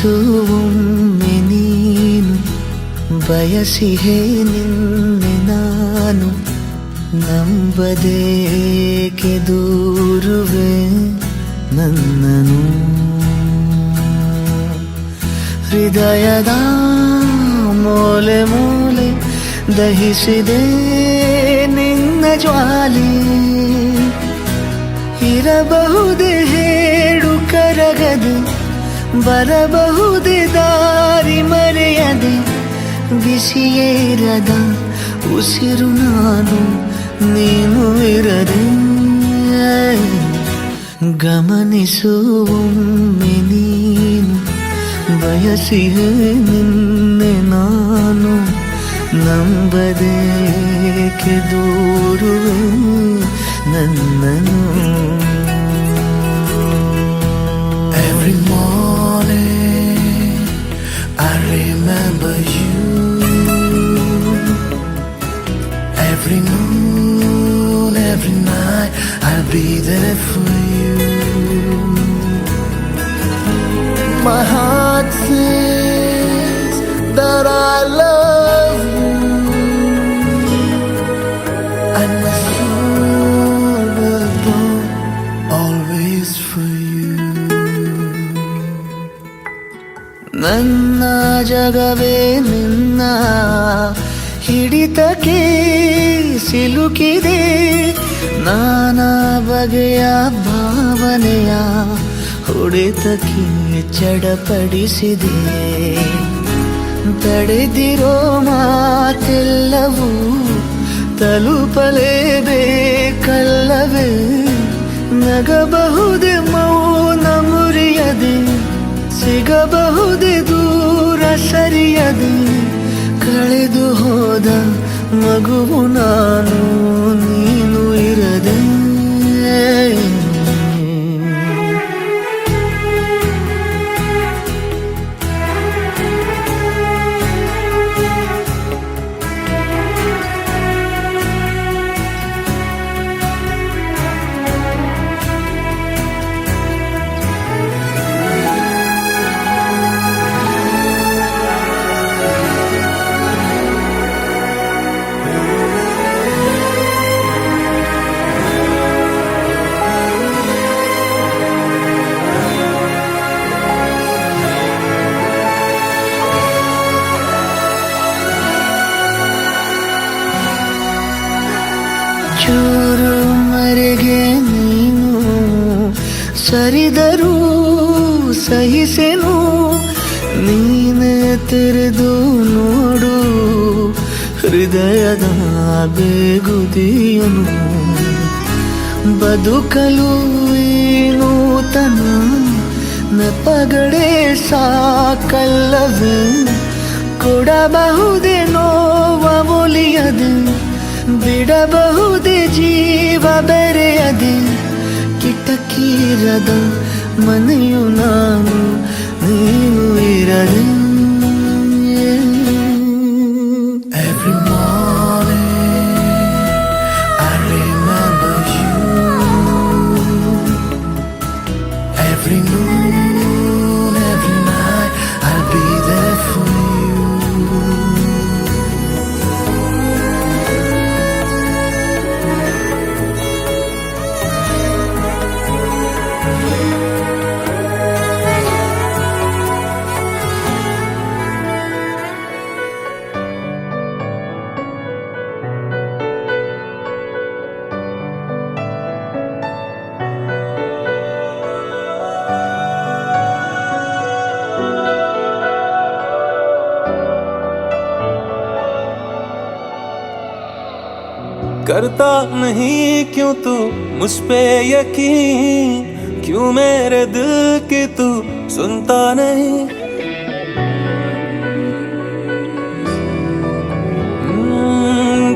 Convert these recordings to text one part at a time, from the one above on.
ಗಮನಿಸುವೊಮ್ಮೆ ನೀನು ಬಯಸಿಹೇ ನಿನ್ನೆ ನಾನು ನಂಬದೇಕೆ ದೂರುವೆ ನನ್ನನು ಹೃದಯದ ಮೂಲೆ ಮೂಲೆ ದಹಿಸಿದೆ ನಿನ್ನ ಜ್ವಾಲೆ ಇರಬಹುದೇ ಹೇಳು ಕರಗದೆ ಬರಬಹುದೇ ದಾರಿ ಮರೆಯದೆ ಬಿಸಿಯೇರದ ಉಸಿರು ನಾನು ನೀನು ಇರದೆ ಗಮನಿಸುವೊಮ್ಮೆ ನೀನು ಬಯಸಿಹೇ ನಿನ್ನೆ ನಾನು ನಂಬದೇಕೆ ದೂರುವೆ ನನ್ನನು Every morning I remember you. Every noon, every night I'll be there for you. My heart says that I love you, and my soul will burn always for you. ನನ್ನ ಜಗವೇ ನಿನ್ನ ಹಿಡಿತಕ್ಕೆ ಸಿಲುಕಿದೆ ನಾನಾ ಬಗೆಯ ಭಾವನೆಯ ಹೊಡೆತಕ್ಕೆ ಚಡಪಡಿಸಿದೆ ತಡೆದಿರೋ ಮಾತೆಲ್ಲವೂ ತಲುಪಲೇಬೇಕಲ್ಲವೇ ನಗಬಹುದೇ ಮೌನ ಮುರಿಯದೆ ಸಿಗಬಹುದೇ ದೂರ ಸರಿಯದೆ ಕಳೆದು ಹೋದ ಮಗುವು ನಾನು ನೀನು ಇರದೆ ಚೂರು ಮರೆಗೆ ನೀನು ಸರಿದರೂ ಸಹಿಸೆನು ನೀನೇ ತೆರೆದು ನೋಡು ಹೃದಯದ ಬೇಗುದಿಯನು ಬದುಕಲು ಈ ನೂತನ ನೆಪಗಳೇ ಸಾಕಲ್ಲವೇ ಕೊಡಬಹುದೇ ನೋವ ಒಲಿಯದೆ ಬಿಡಬಹುದೇ ಜೀವ ಬೆರೆಯದೆ ಕಿಟಕಿರದ ಮನೆಯು ನಾನು ನೀನು ಇರದೆ Every morning I remember you. Every noon, every night I'll be there for you. करता नहीं क्यों तू मुझ पे यकीन क्यों मेरे दिल की तू सुनता नहीं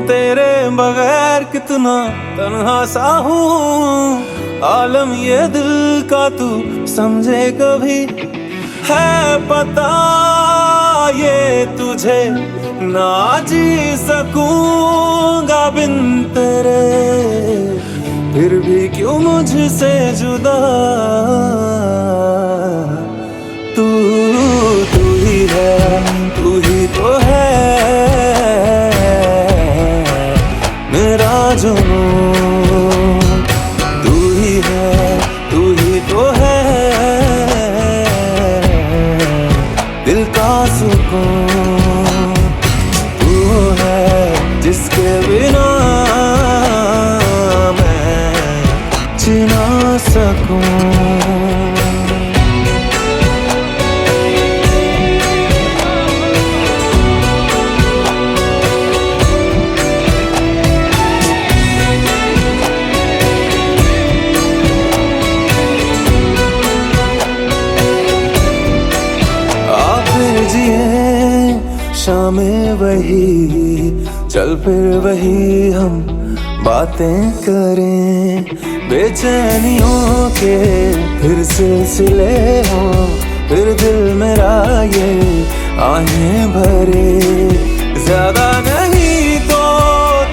तेरे बगैर कितना तन्हा सा हूँ आलम ये दिल का तू समझे कभी है पता ये तुझे ना जी सकूंगा बिन तेरे फिर भी क्यों मुझसे जुदा सकूं। शामें वही चल फिर वही हम बातें करें, बेचैनियों के फिर सिलसिले हों, फिर दिल मेरा ये आहें भरे। ज्यादा नहीं तो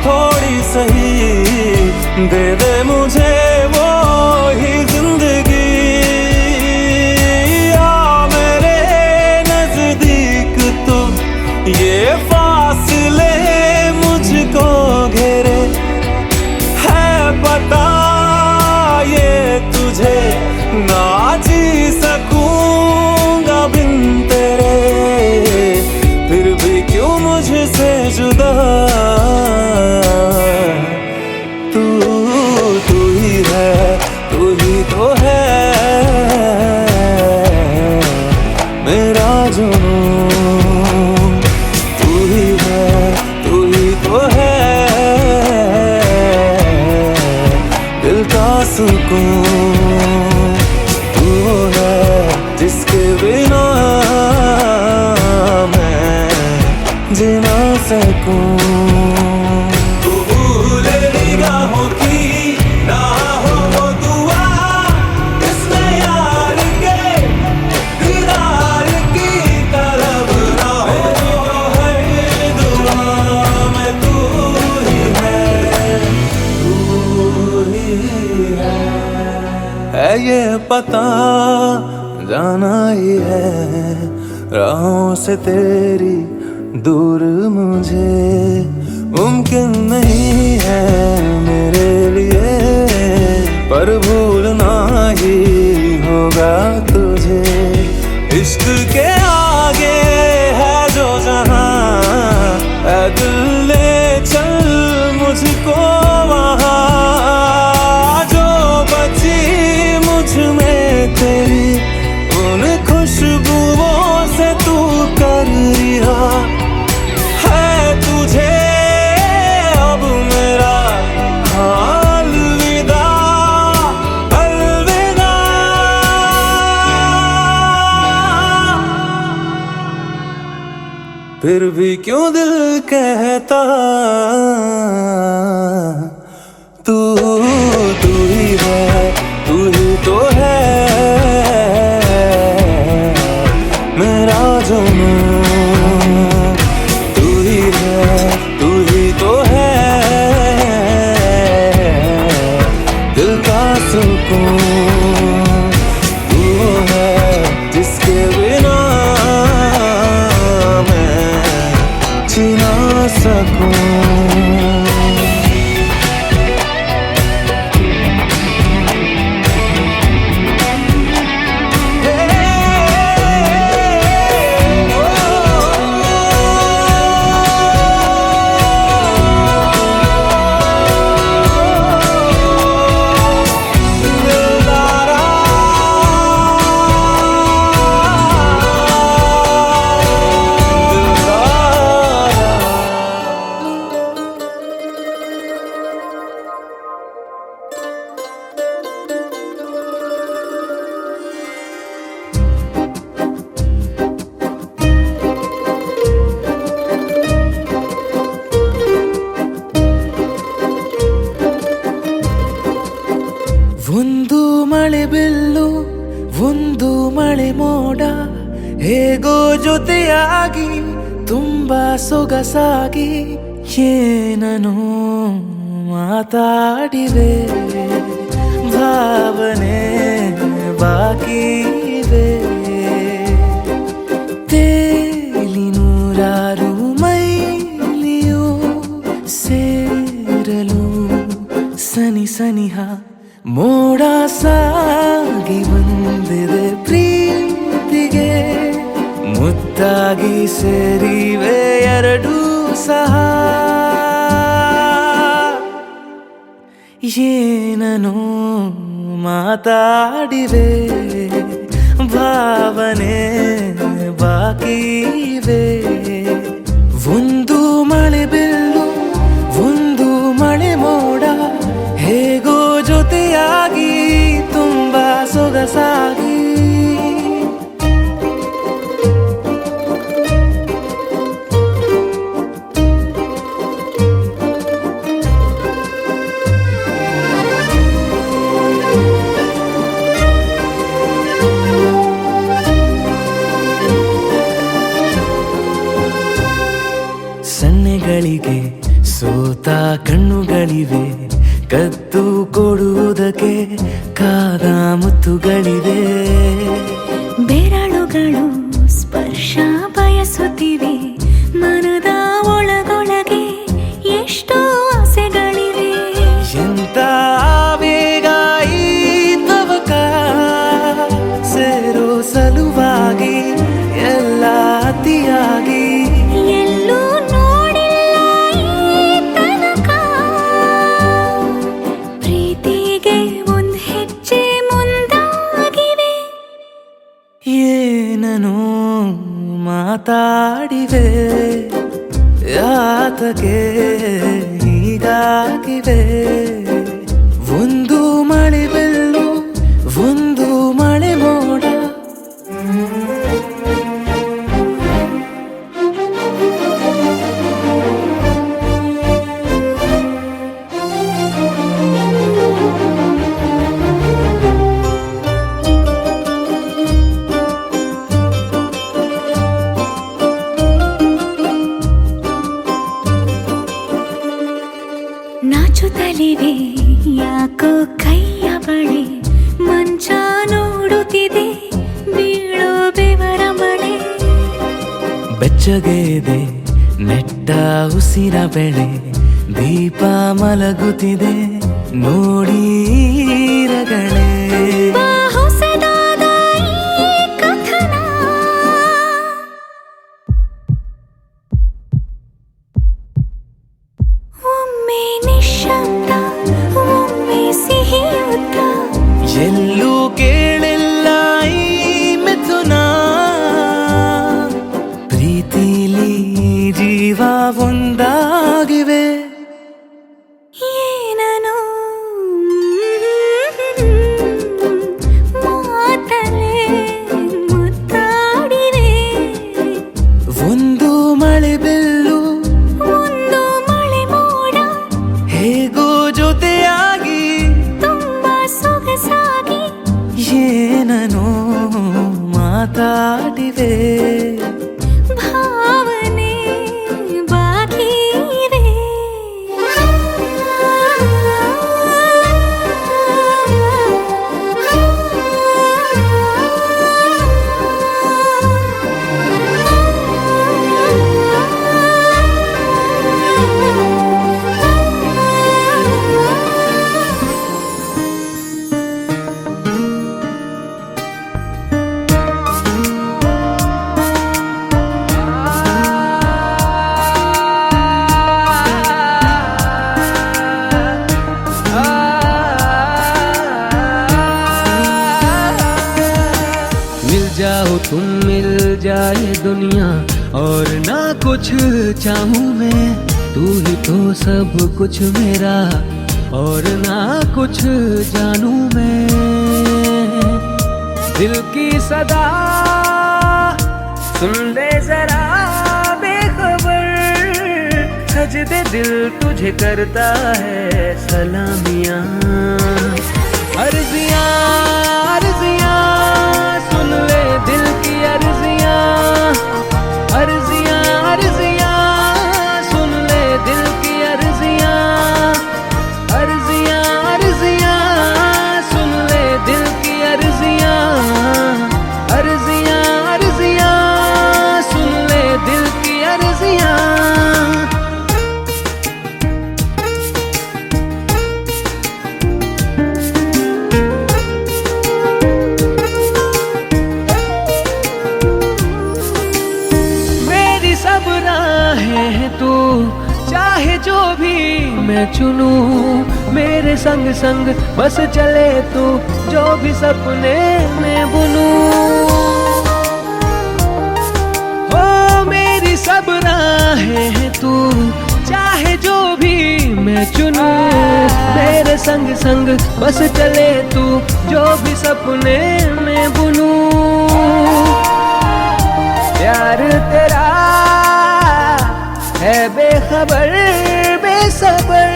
थोड़ी सही दे दे मुझे वो ही जिंदगी, आ मेरे नजदीक तू ये फासले मुझको घेरे, है पता ये तुझे ना जी सकूंगा बिन तेरे, फिर भी क्यों मुझसे जुदा तू ही है, तू ही तो है मेरा जुनून, तू ही तो है दिल का सुकून, तू है जिसके बिना मैं जी ना सकूं। तू भूले निगाहों की ना हो वो दुआ, इसमें यार के दीदार की तलब ना हो, हर दुआ में तू ही है ये पता जाना ही है, राहों से तेरी दूर मुझे मुमकिन नहीं है मेरे लिए, पर भूलना ही होगा तुझे। इश्क के आगे है जो जहां, ऐ दिल ले चल मुझको वहां, जो बची मुझ में तेरी उन खुशबुओं से तू कर रिहा, है तुझे अब मेरा अलविदा अलविदा। फिर भी क्यों दिल कहता तू ही है, तू ही तो है मेरा जुनून, तू ही तो है दिल का सुकून, तू है जिसके बिना मैं जी ना सकूं। ಒಂದು ಮಳೆ ಬಿಲ್ಲು ಒಂದು ಮಳೆ ಮೋಡ ಹೇಗೋ ಜೊತೆಯಾಗಿ ತುಂಬಾ ಸೊಗಸಾಗಿ ಏನನು ಮಾತಾಡಿವೆ, ಭಾವನೆ ಬಾಕಿ ಇವೆ, ತೇಲಿ ನೂರಾರು ಮೈಲಿಯು ಸೇರಲು ಸನಿ ಸನಿಹ ಮೋಡ ಸಾಗಿ ಬಂದಿದೆ ಪ್ರೀತಿಗೆ, ಮುತ್ತಾಗಿ ಸೇರಿವೆ ಎರಡೂ ಸಹ, ಏನನೋ ಮಾತಾಡಿವೆ ಭಾವನೆ ಬಾಕಿವೆ ಒಂದು ಮಳೆ ಬಿಲ್ಲು ಒಂದು ಮಳೆ ಮೋಡ ಹೇಗೋ ಜೊತೆಯಾಗಿ ತುಂಬಾ ಸೊಗಸಾಗಿ ಸನ್ನೆಗಳಿಗೆ ಸೋತ ಕಣ್ಣುಗಳಿವೆ ಕದ್ದು ಕೊಡುವುದಕ್ಕೆ ಕಾದ ಮುತ್ತುಗಳಿವೆ ಬೆರಳುಗಳು ಸ್ಪರ್ಶ ಬಯಸುತ್ತಿವೆ ಮನದ ಒಳಗೊಳಗೆ ಎಷ್ಟೋ ಆಸೆಗಳಿವೆ ಎಂತ ಆವೇಗ ಈ ತವಕ ಸೇರೋ ಸಲುವಾಗಿ ಎಲ್ಲ ಅತಿಯಾಗಿ ಎಲ್ಲೂ ನೋಡಿಲ್ಲ ಈ ತನಕ ಪ್ರೀತಿಗೆ ಒಂದ್ ಹೆಜ್ಜೆ ಮುಂದಾಗಿವೆ ಏನನೋ ಮಾತಾಡಿವೆ ಯಾತಕ್ಕೆ ಹೀಗಾಗಿವೆ ಒಂದು ಮಳೆ ಬೆಲ್ಲು ಒಂದು ಮಳೆ ಮೋಡ ನಾಚುತ್ತಲಿವೆ ಯಾಕೋ ಕೈಯ ಬಳೆ ಮಂಚ ನೋಡುತ್ತಿದೆ ಬೀಳೋ ಬೆವರ ಮಳೆ ಬೆಚ್ಚಗೆದೆ ನೆಟ್ಟ ಉಸಿರ ಬೆಳೆ ದೀಪ ಮಲಗುತ್ತಿದೆ ನೋಡಿ ರಗಳೇ ಬಾ ಹೊಸದಾದ ಈ ಕಥನ ಒಮ್ಮೆ ನಿಶ್ಶಬ್ದ ಒಮ್ಮೆ ಸಿಹಿಯುತ್ತ ಎಲ್ಲೂ ಕೇಳಿಲ್ಲ ಈ ಮಿಥುನ ಪ್ರೀತಿಲಿ ಜೀವ ಒಂದಾಗಿವೆ ಏನನೋ ಮಾತಲೇ ಮುತ್ತಾಡಿವೆ ಒಂದು ಮಳೆ ಬೆಲ್ಲು ಒಂದು ಮಳೆ ಮೋಡ ಹೇಗೋ ಜೊತೆಯಾಗಿ ತುಂಬಾ ಸೊಗಸಾಗಿ ಏನನೋ ಮಾತಾಡಿವೆ ಭಾವನೆ ಬಾಕಿವೆ मिल जाओ तुम मिल जाए दुनिया और ना कुछ चाहूं मैं तू ही तो सब कुछ मेरा और ना कुछ जानूं मैं दिल की सदा सुन ले जरा बेखबर सज दे दिल तुझे करता है सलामियां अर्जियां अर्जियां सुन ले दिल की अर्जियां अर्जियां अर्जियां सुन ले दिल की अर्जियां अर्जियां अर्जियां सुन ले दिल की अर्जियां अर्जियां अर्जियां सुन ले दिल की अर्जियां मैं चुनूं, मेरे संग संग बस चले तू, जो भी सपने में बुनूं। ओ मेरी सब राहें हैं तू, चाहे जो भी मैं चुनूं, मेरे संग संग बस चले तू, जो भी सपने में बुनूं। प्यार तेरा है बेखबर बेसबर,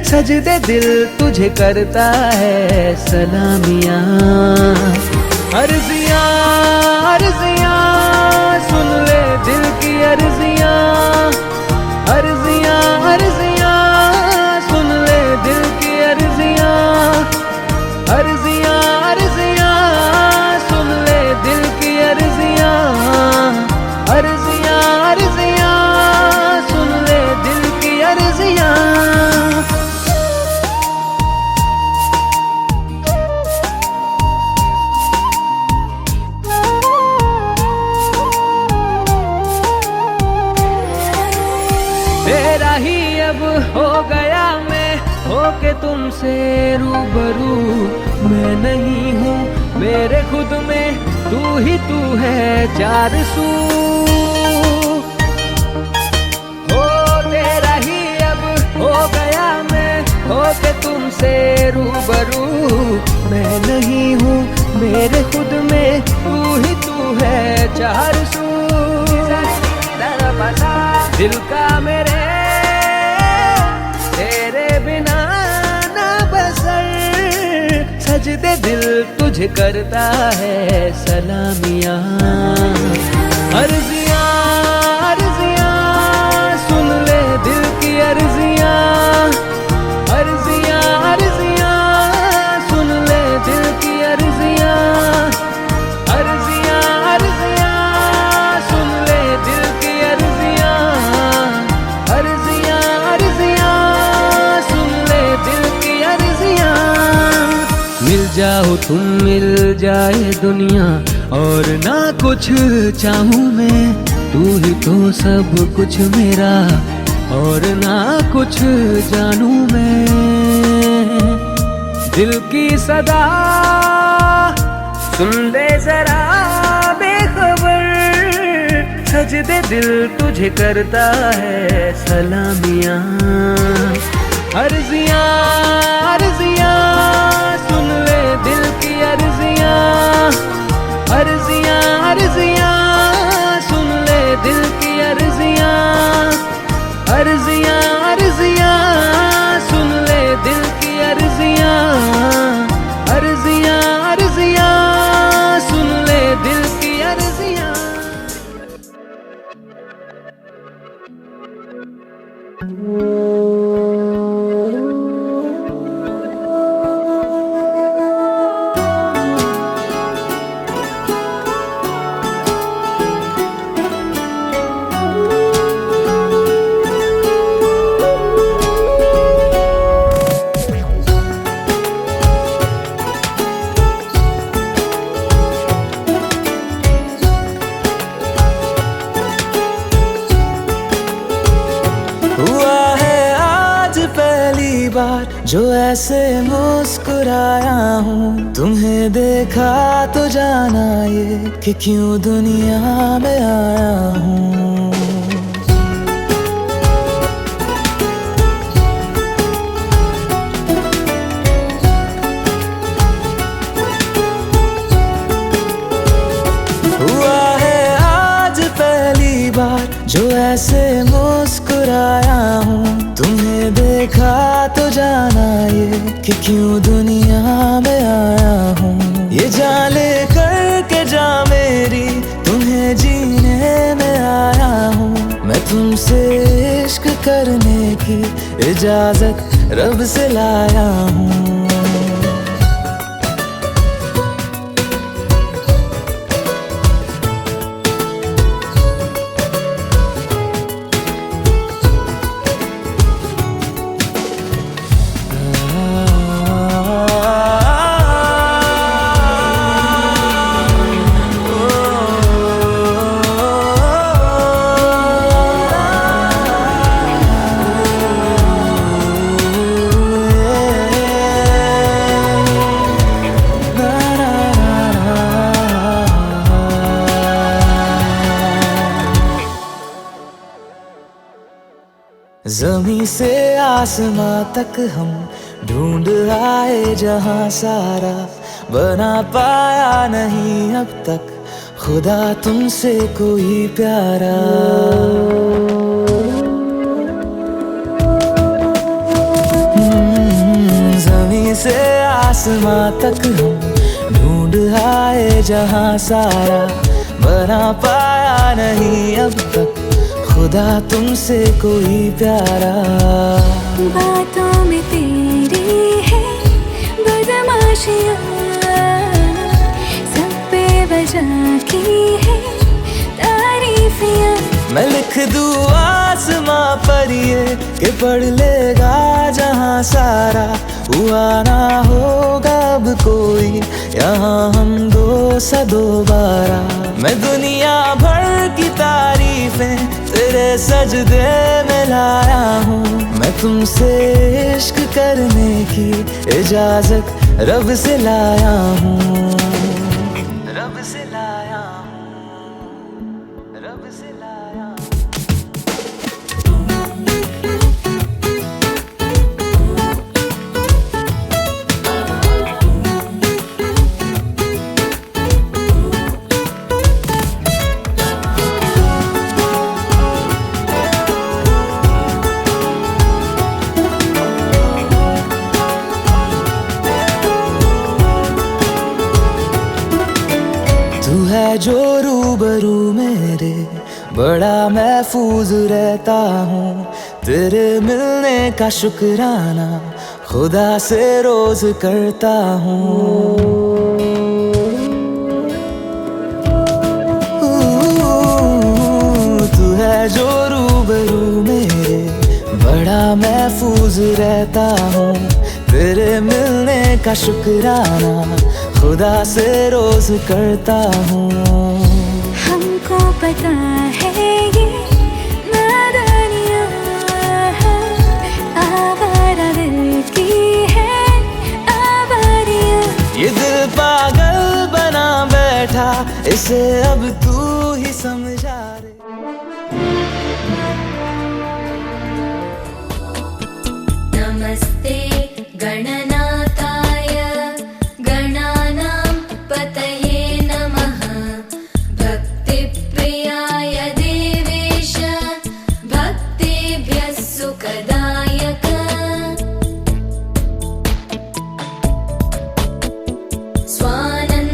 सजदे दिल तुझे करता है सलामियां। अर्जियां अर्जियां सुन ले दिल की अर्जियां, अर्जियां अर्जियां सुन ले दिल की अर्जियां, अर्जियां अर्जियां सुन ले दिल की अर्जियां, अर्जियां अर्जियां सुन ले दिल की अर्जियां। तेरा ही अब हो गया मैं, होके तुमसे रूबरू, मैं नहीं हूँ मेरे खुद में, तू ही तू है चार सू। हो तेरा ही अब हो गया मैं, होके तुमसे रूबरू, मैं नहीं हूँ मेरे खुद में, तू ही तू है चार सू। दिल का मेरे तेरे बिना ना बसर, सजदे दिल तुझे करता है सलामियां। अर्जियां अर्जियां सुन ले दिल की अर्जियां, अर्जियां अर्जियां सुन ले दिल की अर्जियां, अर्जियां अर्जियां सुन ले दिल की अर्जियां, अर्जियां अर्जियां सुन ले दिल की अर्जियां। मिल जाओ तुम मिल जाए दुनिया, और ना कुछ चाहूं मैं, तू ही तो सब कुछ मेरा, और ना कुछ जानूं मैं। दिल की सदा सुन ले जरा बेखबर, सजदे दिल तुझे करता है सलामियां। अर्जियां अर्जियां सुन ले दिल की अर्जियां, अर्जियां अर्जियां सुन ले दिल की अर्जियां, अर्जियां अर्जियां सुन ले दिल की अर्जियां, अर्जियां अर्जियां सुन ले दिल की अर्जियां। हुआ है आज पहली बार जो ऐसे मुस्कुराया हूँ, तुम्हें देखा तो जाना ये कि क्यों दुनिया में आया हूँ। हुआ है आज पहली बार जो ऐसे मुस्कुराया हूँ, तुम्हें देखा तो जाना ये कि क्यों दुनिया में आया हूँ। ये जान ले करके जा मेरी, तुम्हें जीने में आया हूँ। मैं तुमसे इश्क करने की इजाजत रब से लाया हूँ। जमी से आसमां तक हम ढूंढ आए जहां सारा, बना पाया नहीं अब तक खुदा तुमसे कोई प्यारा। जमी से आसमां तक हम ढूंढ आए जहां सारा, बना पाया नहीं अब तक खुदा तुमसे कोई प्यारा। बातों में तेरी है बदमाशियाँ, सब पे वजह की है तारीफियाँ। मैं लिख दूँ आसमां पर ये कि पढ़ लेगा जहां सारा, हुआ ना होगा अब कोई यहाँ हम दो सा दोबारा। मैं दुनिया भर की तारीफें तेरे सजदे में लाया हूँ, मैं तुमसे इश्क करने की इजाजत रब से लाया हूँ, रब से लाया हूँ, रब से लाया हूँ। तू है जो रूबरू मेरे, बड़ा महफूज रहता हूँ, तेरे मिलने का शुक्राना खुदा से रोज करता हूँ। तू है जो रूबरू मेरे, बड़ा महफूज रहता हूँ, तेरे मिलने का शुक्राना खुदा से रोज करता हूँ। हमको पता है ये नादानियाँ आवारा दिल की है आवारियाँ। ये दिल पागल बना बैठा, इसे अब तू ही समझा रे। नमस्ते गणनाथाय गणानां पतये नमः, भक्तिप्रियाय देवेश भक्तेभ्यः सुखदायक।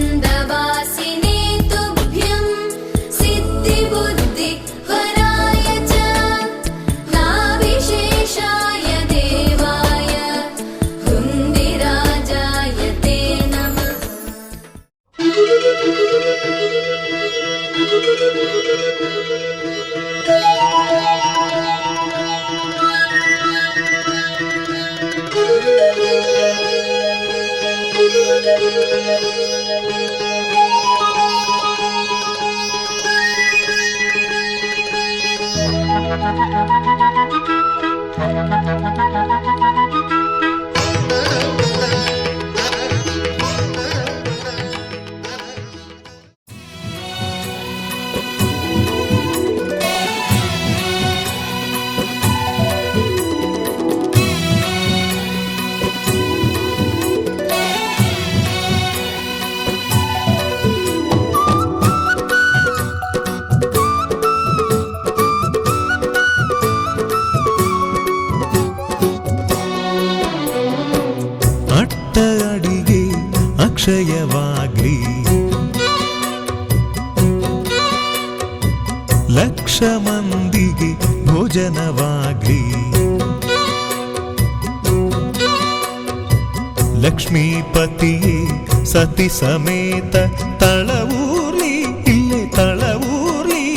स्वानन्दवासिने तुभ्यं सिद्धिबुद्धि हराय च, नाविशेषाय देवाय हुन्दिराजाय ते नमः। ಅಟ್ಟ ಅಡಿಗೆ ಅಕ್ಷಯವಾಗ್ಲಿ, ಲಕ್ಷ ಮಂದಿಗೆ ಭೋಜನವಾಗ್ಲಿ, ಲಕ್ಷ್ಮೀಪತಿಯೇ ಸತಿ ಸಮೇತ ತಳವೂರ್ಲಿ, ಇಲ್ಲೇ ತಳವೂರ್ಲಿ.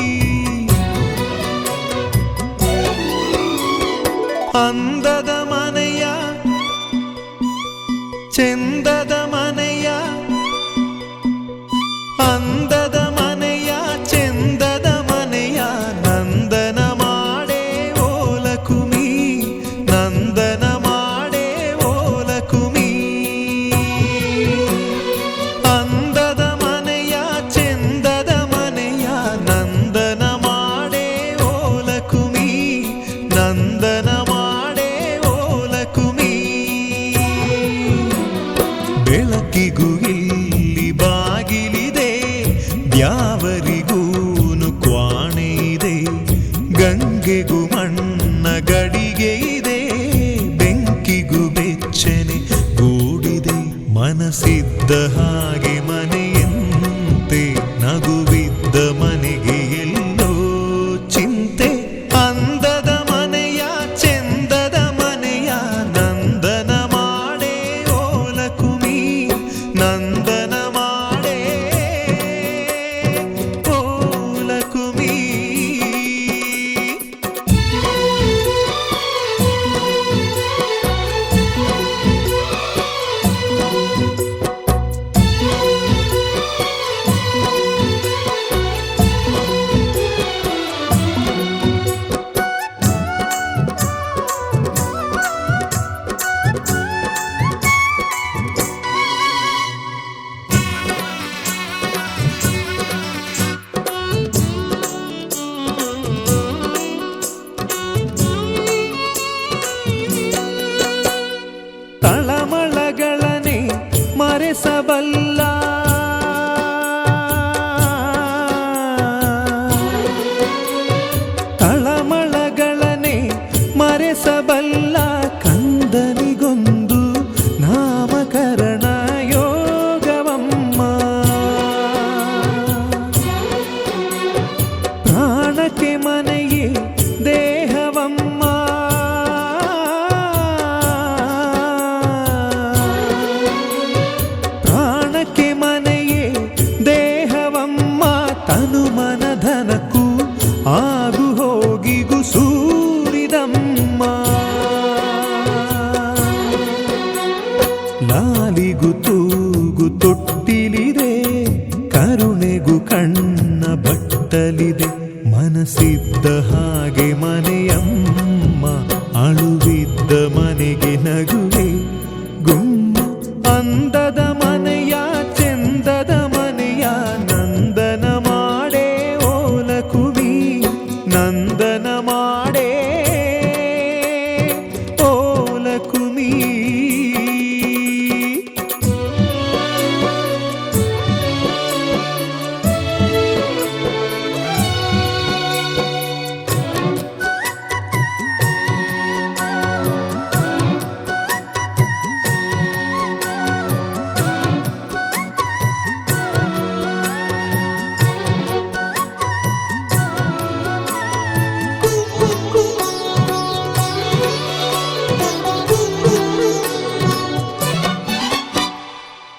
ಅಂದದ ಮನೆಯ ಚೆಂದದ ಮನೆಯ, ಅಂದದ ಮನೆಯ ಚೆಂದದ ಮನೆಯ, ನಂದನ ಮಾಡೇ ಓಲಕುಮಿ, ನಂದನ ಮಾಡೇ ಓಲಕುಮಿ. ಅಂದದ ಮನೆಯ ಚೆಂದದ ಮನೆಯ, ನಂದನ ಮಾಡೇ ಓಲಕುಮಿ, ನಂದನ ಬೆಳಕಿಗೂ ಇಲ್ಲಿ ಬಾಗಿಲಿದೆ, ದ್ಯಾವರಿಗೂನು ಕ್ವಾಣೆ ಇದೆ, ಗಂಗೆಗೂ ಮಣ್ಣ ಗಡಿಗೆ ಇದೆ, ಬೆಂಕಿಗೂ ಬೆಚ್ಚನೆ ಗೂಡಿದೆ. ಮನಸ್ಸಿದ್ದ ಹಾಗೆ ಮನೆಯಂತೆ, ನಗುವಿದ್ದ ಮನೆಗೆ ಎಲ್ಲೋ ಚಿಂತೆ. ಅಂದದ ಮನೆಯ ಚೆಂದದ ಮನೆಯ ನಂದನ ಮಾಡೇ ಓಲಕುಮಿ, ನಂದನ ಮಾಡೇ ಓಲಕುಮಿ. ತಳಮಳಗಳನೆ ಮರೆಸಬಲ್ಲ, ತಳಮಳಗಳನೆ ಮರೆಸಬಲ್ಲ, ಕಂದನಿಗೊಂದು ನಾಮಕರಣ ಯೋಗವಮ್ಮ. ಪ್ರಾಣಕ್ಕೆ ಮನೆಯೇ ದೇಹವಮ್ಮ, ಪ್ರಾಣಕ್ಕೆ ಮನೆಯೇ ದೇಹವಮ್ಮ. ತನು ಮನಧನಕ್ಕೂ ಆಗು ಹೋಗಿಗೂ ಸೂರಿದಮ್ಮ. ಲಾಲಿಗೂ ತೂಗು ತೊಟ್ಟಿಲಿದೆ, ಕರುಣೆಗೂ ಕಣ್ಣ ಬಟ್ಟಲಿದೆ. ಮನಸ್ಸಿದ್ದ ಹಾಗೆ ಮನೆಯಮ್ಮ, ಅಳುವಿದ್ದ ಮನೆಗೆ ನಗುವೆ ಗುಮ್ಮ. ಅಂದದ ಮನೆಯ ಚೆಂದದ ಮನೆಯ ನಂದನ ಮಾಡೇ ಓಲಕುಮಿ, ನಂದನ ಮಾಡೇ ಓಲಕುಮಿ.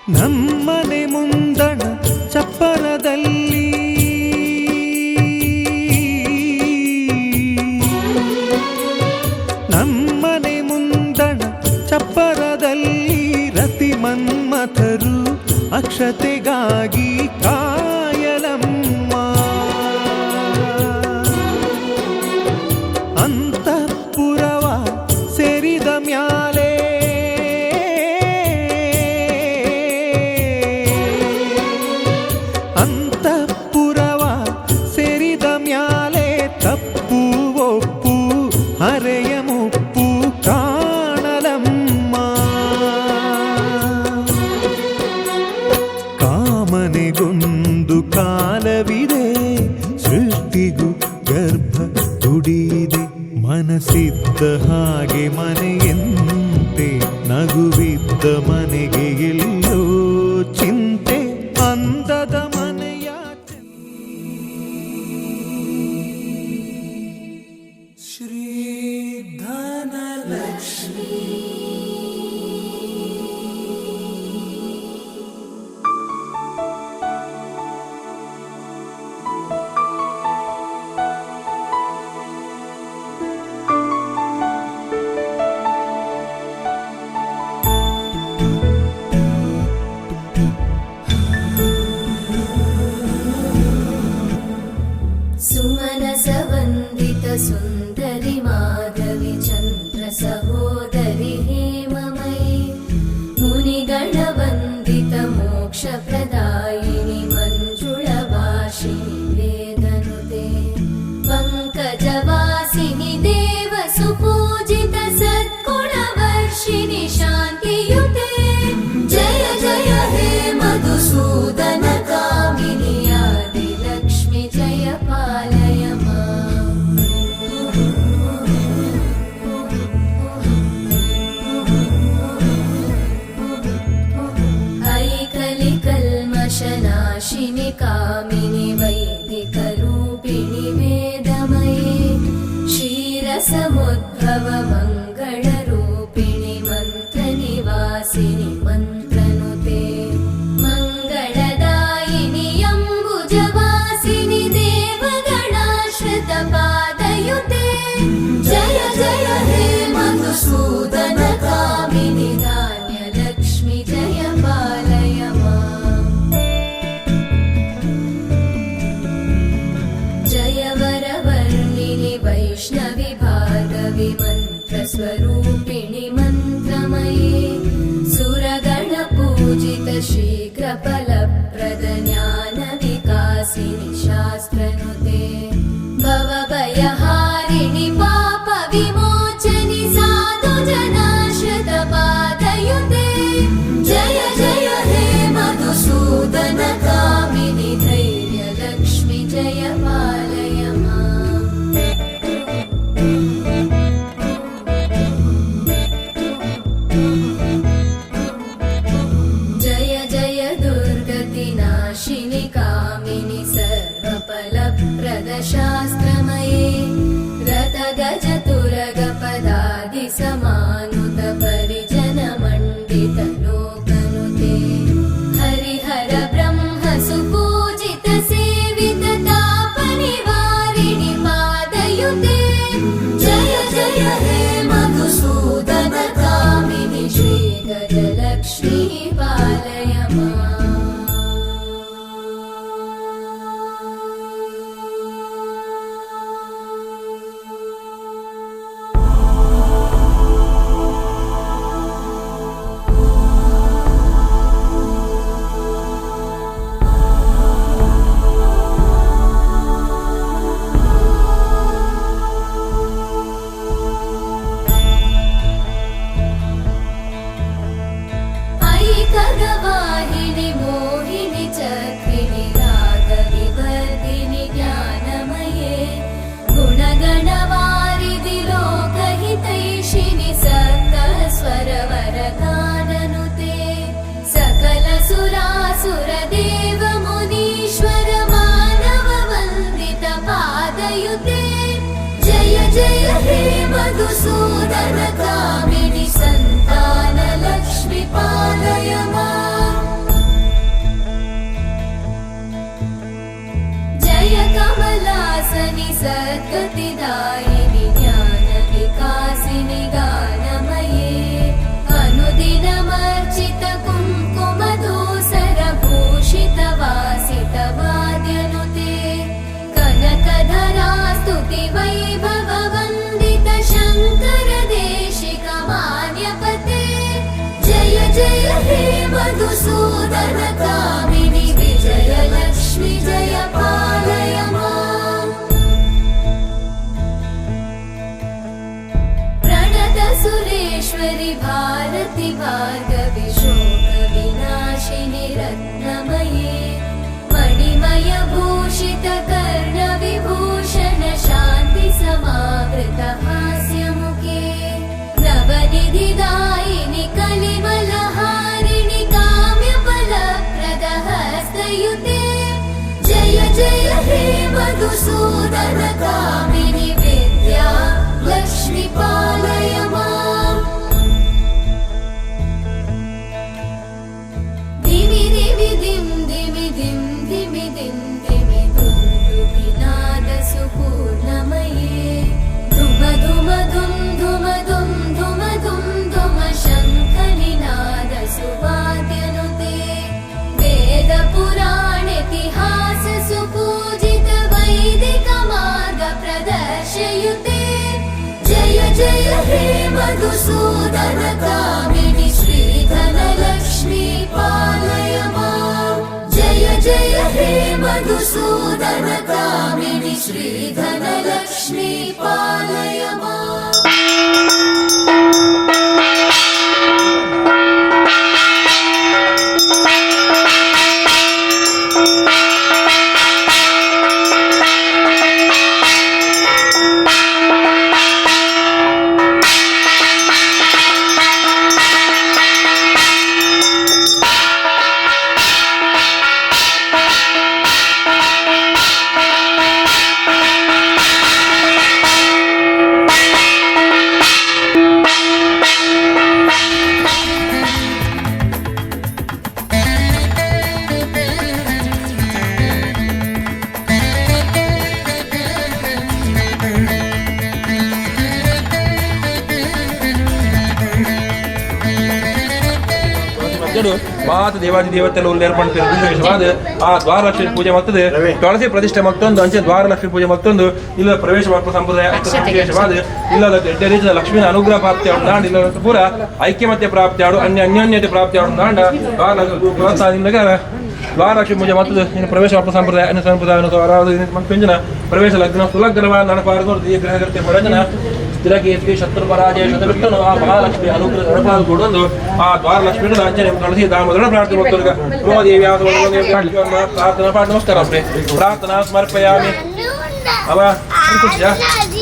ನಮ್ಮನೆ ಮುಂದಣ ಚಪ್ಪರದಲ್ಲಿ, ನಮ್ಮನೆ ಮುಂದಣ ಚಪ್ಪರದಲ್ಲಿ, ರತಿ ಮನ್ಮಥರು ಅಕ್ಷತೆಗಾಗಿ ಕಾಯಲಮ್ಮ. ಅಂತಃಪುರವ ಸೇರಿದ ಮ್ಯಾಲೆ, ಅಂತಃಪುರವ ಸೇರಿದ ಮ್ಯಾಲೆ, ತಪ್ಪು ಒಪ್ಪು ಹರೆಯ ಮುಪ್ಪು ಕಾಣಲಮ್ಮ. ಕಾಮನೆಗೊಂದು ಕಾಲವಿದೆ, ಸೃಷ್ಟಿಗೂ ಗರ್ಭ ದುಡಿದೆ. ಮನಸ್ಸಿದ್ದ ಹಾಗೆ ಮನೆಯಂತೆ, ನಗುವಿದ್ದ ಮನೆಗೆ ಎಲ್ಲೋ ಚಿಂತೆ. ಅಂದದ ಮನೆಯ ಶ್ರೀ ಧನಲಕ್ಷ್ಮಿ. सुमनसवन्दित सुन्दरि माधवि चन्द्र सहोदरि हेममयि, मुनिगणवन्दित मोक्षप्रदायिनि मञ्जुळभाषिणि वेदनुते, पङ्कजवासिनि देवसुपूजित सद्गुणवर्षिणि शान्तियुते. जय जय हे नाशिनि कामिनि वैदिकरूपिणि वेदमये क्षीरसमुद्भव मङ्गलरूपिणि मन्त्रनिवासिनि मन्त्रनुते मङ्गलदायिनि अम्बुजवासिनि देवगणाश्रितपादयुते जय जय हे मधुसूदन कामिनि धान्यलक्ष्मि जय पालय माम् जय वरवर्णिनि वैष्णवि भार्गवि मन्त्रस्वरूपिणि मन्त्रमये सुरगणपूजित शीघ्रफलप्रद ज्ञानविकासिनि शास्त्रनुते भवभयहारिणि पापविमोचनि साधुजनाश्रितपादयुते जय जय हे मधुसूदन कामिनि धैर्यलक्ष्मि जय पालय माम् जय जय दुर्गतिनाशिनि कामिनि सर्वफलप्रदशास्त्रमये रथगजतुरगपदादिसमानुत परिजनमण्डितलोकनुते हरिहर ब्रह्म सुपूजित सेवित तापनिवारिणि पादयुते जय जय हे मधुसूदन कामिनि श्रीगजलक्ष्मी पालय माम् ऐकगवाहिनि मोहिनि चक्रिणि रागविवर्धिनि ज्ञानमये गुणगणवारिधि लोकहितैषिणि सप्तस्वरवरगाननुते सकलसुरासुरदेव मुनीश्वर मानववन्दित पादयुते जय जय हे मधुसूदन कामिनि सन्तानलक्ष्मि पालय माम् जय कमलासनि सद्गतिदायिनि ज्ञानविकासिनि गानमये अनुदिनमर्चित कुङ्कुमधूसरभूषित वासित वाद्यनुते कनकधरा स्तुति वैभव वन्दित शङ्कर देशिक मान्यपते जय जय हे मधुसूदन कामिनि विजयलक्ष्मि जय पालय माम् प्रणत सुरेश्वरि भारति भार्गवि शोकविनाशिनि रत्नमये मणिमय भूषित कर्णविभूषण शान्ति समावृत हास्यमुखे नवनिधिदायिनि कलिमलहारिणि काम्यफलप्रद हस्तयुते जय जय हे मधुसूदन कामिनि विद्या लक्ष्मि पालय माम् धिमि धिमि धिं धिमि धिं धिमि धिं धिमि धुन्दुभिनाद सुपूर्णमये धुम धुम धुं धुम धुं धुम धुं धुम शङ्खनिनाद सुवाद्यनुते वेद पुराणेतिहास सुपूजित वैदिक मार्ग प्रदर्शयुते जय जय हे मधुसूदन कामिनि श्रीधनलक्ष्मी पालय माम् जय जय हे मधुसूदन कामिनि श्रीधनलक्ष्मी पालय माम् ಪ್ರಾಪ್ತಿಯಾಡು ಮಾತ ದೇವಾದಿ ದೇವತೆಲ್ಲ ಉಲ್ಲೇರ್ಪಡ್ತಾರೆ ವಿಶೇಷವಾದ ಆ ದ್ವಾರಲಕ್ಷ್ಮಿ ಪೂಜೆ ಮತ್ತದೆ ತುಳಸಿ ಪ್ರತಿಷ್ಠೆ ಮತ್ತೊಂದು ಅಂಚೆ ದ್ವಾರಲಕ್ಷ್ಮಿ ಪೂಜೆ ಮತ್ತೊಂದು ಇಲ್ಲ ಪ್ರವೇಶ ಮಾಡುವ ಸಂಪ್ರದಾಯ ವಿಶೇಷವಾದ ಇಲ್ಲ ಎಡ್ಡೆ ರೀತಿಯ ಲಕ್ಷ್ಮೀನ ಅನುಗ್ರಹ ಪ್ರಾಪ್ತಿ ಆಡು ಇಲ್ಲ ಪೂರ ಐಕ್ಯಮತ್ಯ ಪ್ರಾಪ್ತಿ ಆಡು ಅನ್ಯೋನ್ಯತೆ ಪ್ರಾಪ್ತಿ ಆಡು ದಾಂಡ ದ್ವಾರಲಕ್ಷ್ಮಿ ಪೂಜೆ ಮತ್ತದು ಇನ್ನು ಪ್ರವೇಶ ಮಾಡುವ ಸಂಪ್ರದಾಯ ಅನ್ನ ಸಂಪ್ರದಾಯ ಪೆಂಜನ ಪ್ರವೇಶ ಲಗ್ನ ಸುಲಗ್ನವ ನಡಪಾರ್ಗೋದು ಈ ಗ್ರಹಗತ್ಯ ಪರಜನ ಸ್ಥಿರಕೀರ್ತಿ ಶತ್ರು ಪರಾಜಯ ಶತವಿಟ್ಟನು ಆ ಮಹಾಲಕ್ಷ್ಮಿ ಅನುಗ್ರಹ ನಡಪಾದ ಕೊಡೊಂದು ಆ ದ್ವಾರಲಕ್ಷ್ಮಿ ಅಂಚನೆ ತುಳಸಿ ದಾಮೋದರ ಪ್ರಾರ್ಥನೆ ಭಕ್ತರಿಗೆ ಗೋದೇವಿ ಪ್ರಾರ್ಥನಾ ಪಾಠ ನಮಸ್ಕಾರ ಪ್ರಾರ್ಥನಾ ಸಮರ್ಪಯಾಮಿ ಅವ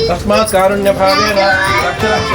ತಸ್ಮಾತ್ ಕಾರುಣ್ಯ ಭಾವೇನ ರಕ್ಷ ರಕ್ಷ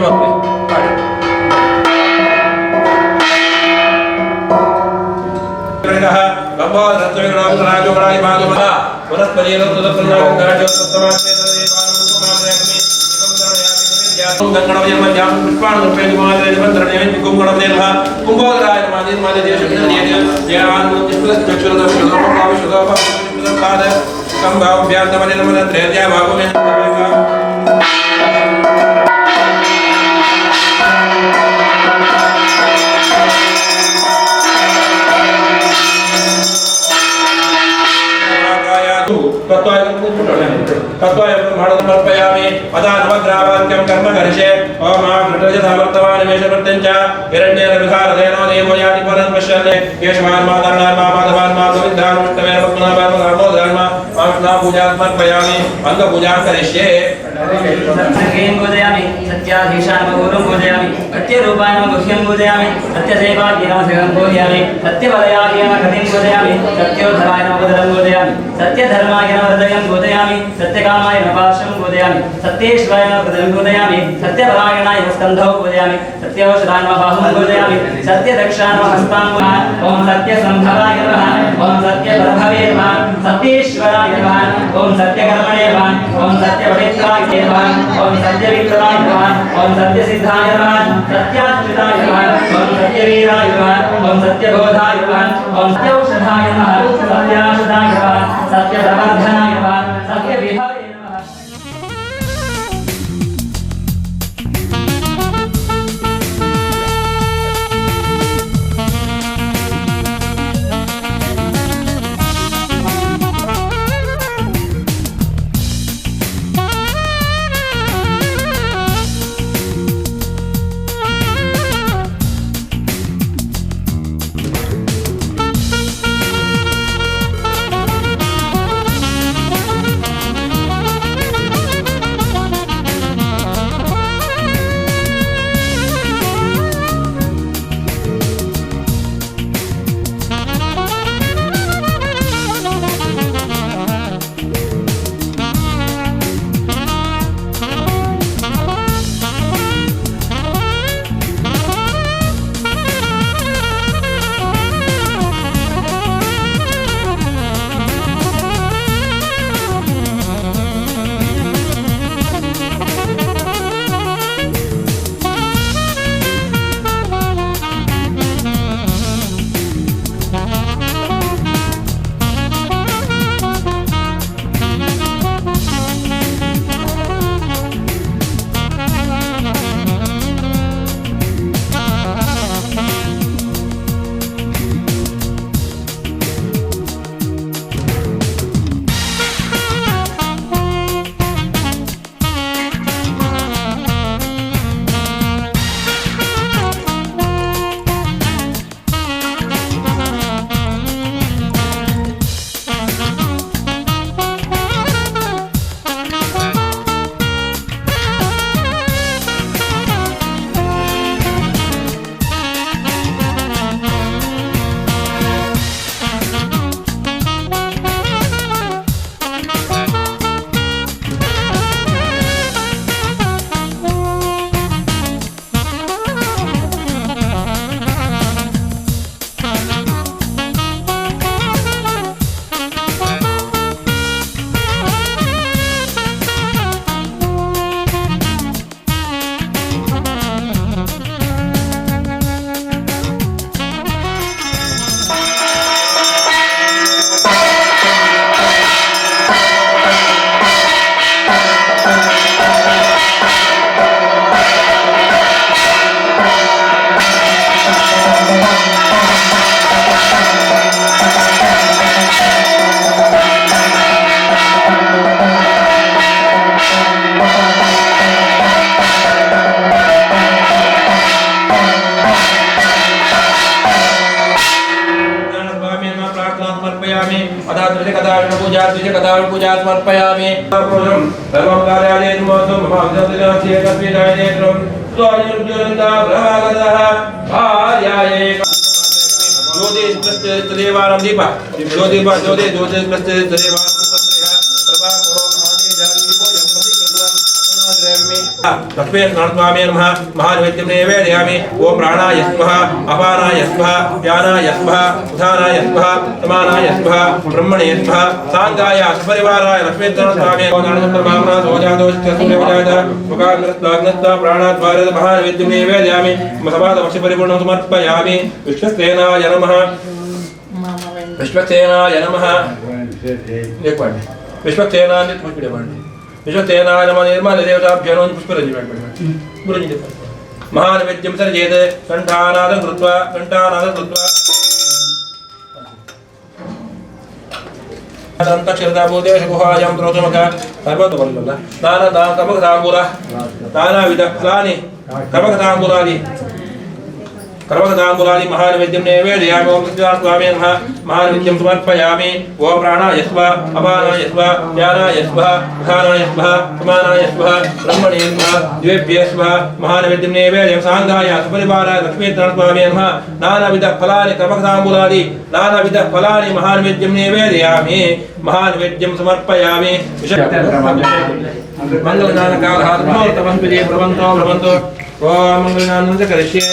ಮಕ್ಕಳೇ ಹಾಡಿ तत्त्वयमर्पयामि अदा नवग्रावाक्यं कर्म करिष्ये ओम घृतजसामर्थवानिमेषप्रत्यञ्च हिरण्येन विधारधेनो देवो याति परं पश्यन्ने केशवान् मातर्णान् माधवान् गोविन्दान् विष्णवेन पद्मनाभान् दामोदरान् मांसना पूजात्मर्पयामि अंगपूजां करिष्ये सत्सङ्गेन पूजयामि सत्याधीशानमगुरुं पूजयामि सत्यरूपाणं गुह्यं पूजयामि सत्यसेवाग्येन सगं पूजयामि सत्यवलयाग्येन गतिं पूजयामि सत्योधराय नवोदरं पूजयामि सत्यधर्माय हृदयं पूजयामि सत्यकामाय पार्श्वं पूजयामि सत्येश्वराय हृदयं पूजयामि सत्यपरायणाय स्कन्धौ पूजयामि सत्यौषधाय बाहुं पूजयामि सत्यदक्षाय हस्तां ॐ सत्यसंभवाय नमः ॐ सत्यप्रभवे नमः सत्येश्वराय नमः ॐ सत्यकर्मणे नमः ॐ सत्यपवित्राय नमः ॐ सत्यविक्रमाय नमः ॐ सत्यसिद्धाय नमः सत्याच्युताय नमः ॐ सत्यवीराय नमः ॐ सत्यबोधाय नमः ॐ सत्यौषधाय नमः सत्याशुधाय नमः सत्यप्रवर्धनाय नमः सत्यविभवे नमः पूजा समर्पयामि सर्वं कार्यालयेन मोदं महाविद्यालये कस्मिन् नेत्रं स्वायुर्ज्योतिता ब्रह्मागतः भार्याये ज्योतिष प्रस्थित देवानां दीपा ज्योतिष प्रस्थित देवानां प्रभा करो महादेव जाति को यम प्रति कृतवान् लक्ष्मी स्वामी नमः महानैवेद्यं निवेदयामि ओम प्राणाय स्वाहा अपानाय स्वाहा व्यानाय स्वाहा उदानाय स्वाहा समानाय स्वाहा ब्रह्मणे स्वाहा सांगाय सपरिवाराय लक्ष्मी स्वामी प्राणाद्वारे महानैवेद्यं निवेदयामि समादमक्षि परिपूर्णं समर्पयामि विश्वसेनाय नमः विश्वसेनाय नमः एक बार विश्वसेना ने पुष्प दे बांधे विश्वसेना नमः निर्मल देवताभ्यो नमः पुष्प रजि बांधे गुरु जी महानैवेद्यं सर्जेत कंठानादं कृत्वा अनन्तक्षरदाभूतेषु गुहायां प्रोतमका सर्वतोवल्लल्ला दानदाकमकदाम्बुला नानाविधफलानि कर्मकदाम्बुलानि महानैवेद्यं निवेदयामि ओम स्वामी नमः महानैवेद्यं समर्पयामि ओम प्राणाय स्वाहा अपानाय स्वाहा व्यानाय स्वाहा उदानाय स्वाहा समानाय स्वाहा ब्रह्मणे स्वाहा द्वेभ्यः स्वाहा महानैवेद्यं निवेदयामि सांगाय सपरिवाराय लक्ष्मी स्वामी नमः नानाविधफलानि कर्मकदाम्बुलानि नानाविधफलानि महानैवेद्यं निवेदयामि महानैवेद्यं समर्पयामि मंगलदानकालहात्मोत्तमस्मिते भ्रमन्तो ओम मंगलदानं च करिष्ये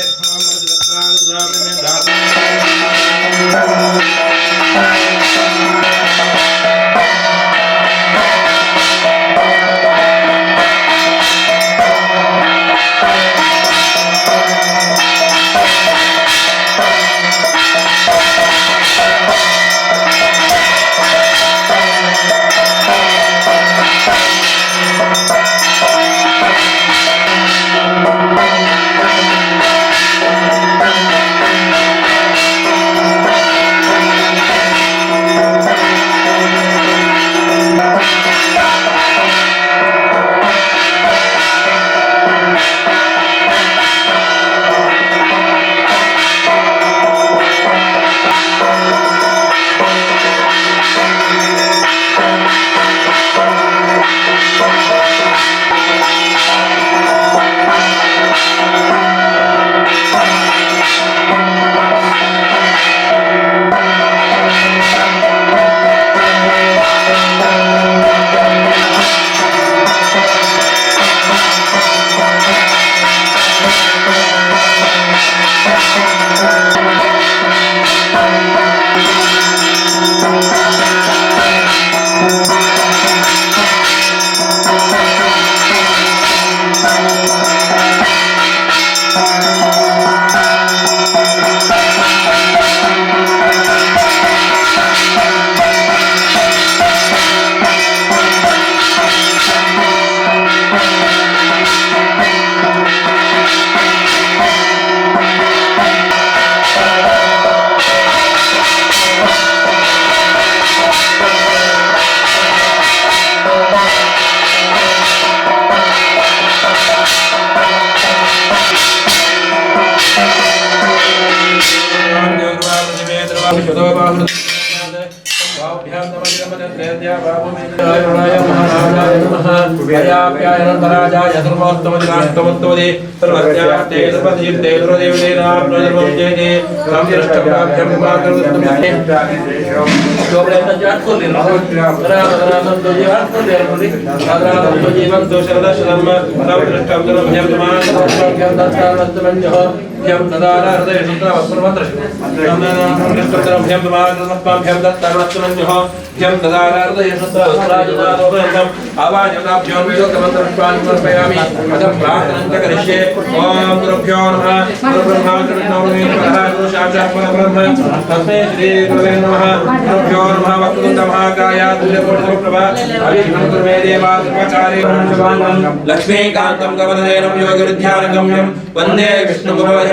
लक्ष्मीकान्तं कमलनयनं योगिरुध्यानगम्यं वन्दे विष्णुगुरुवरं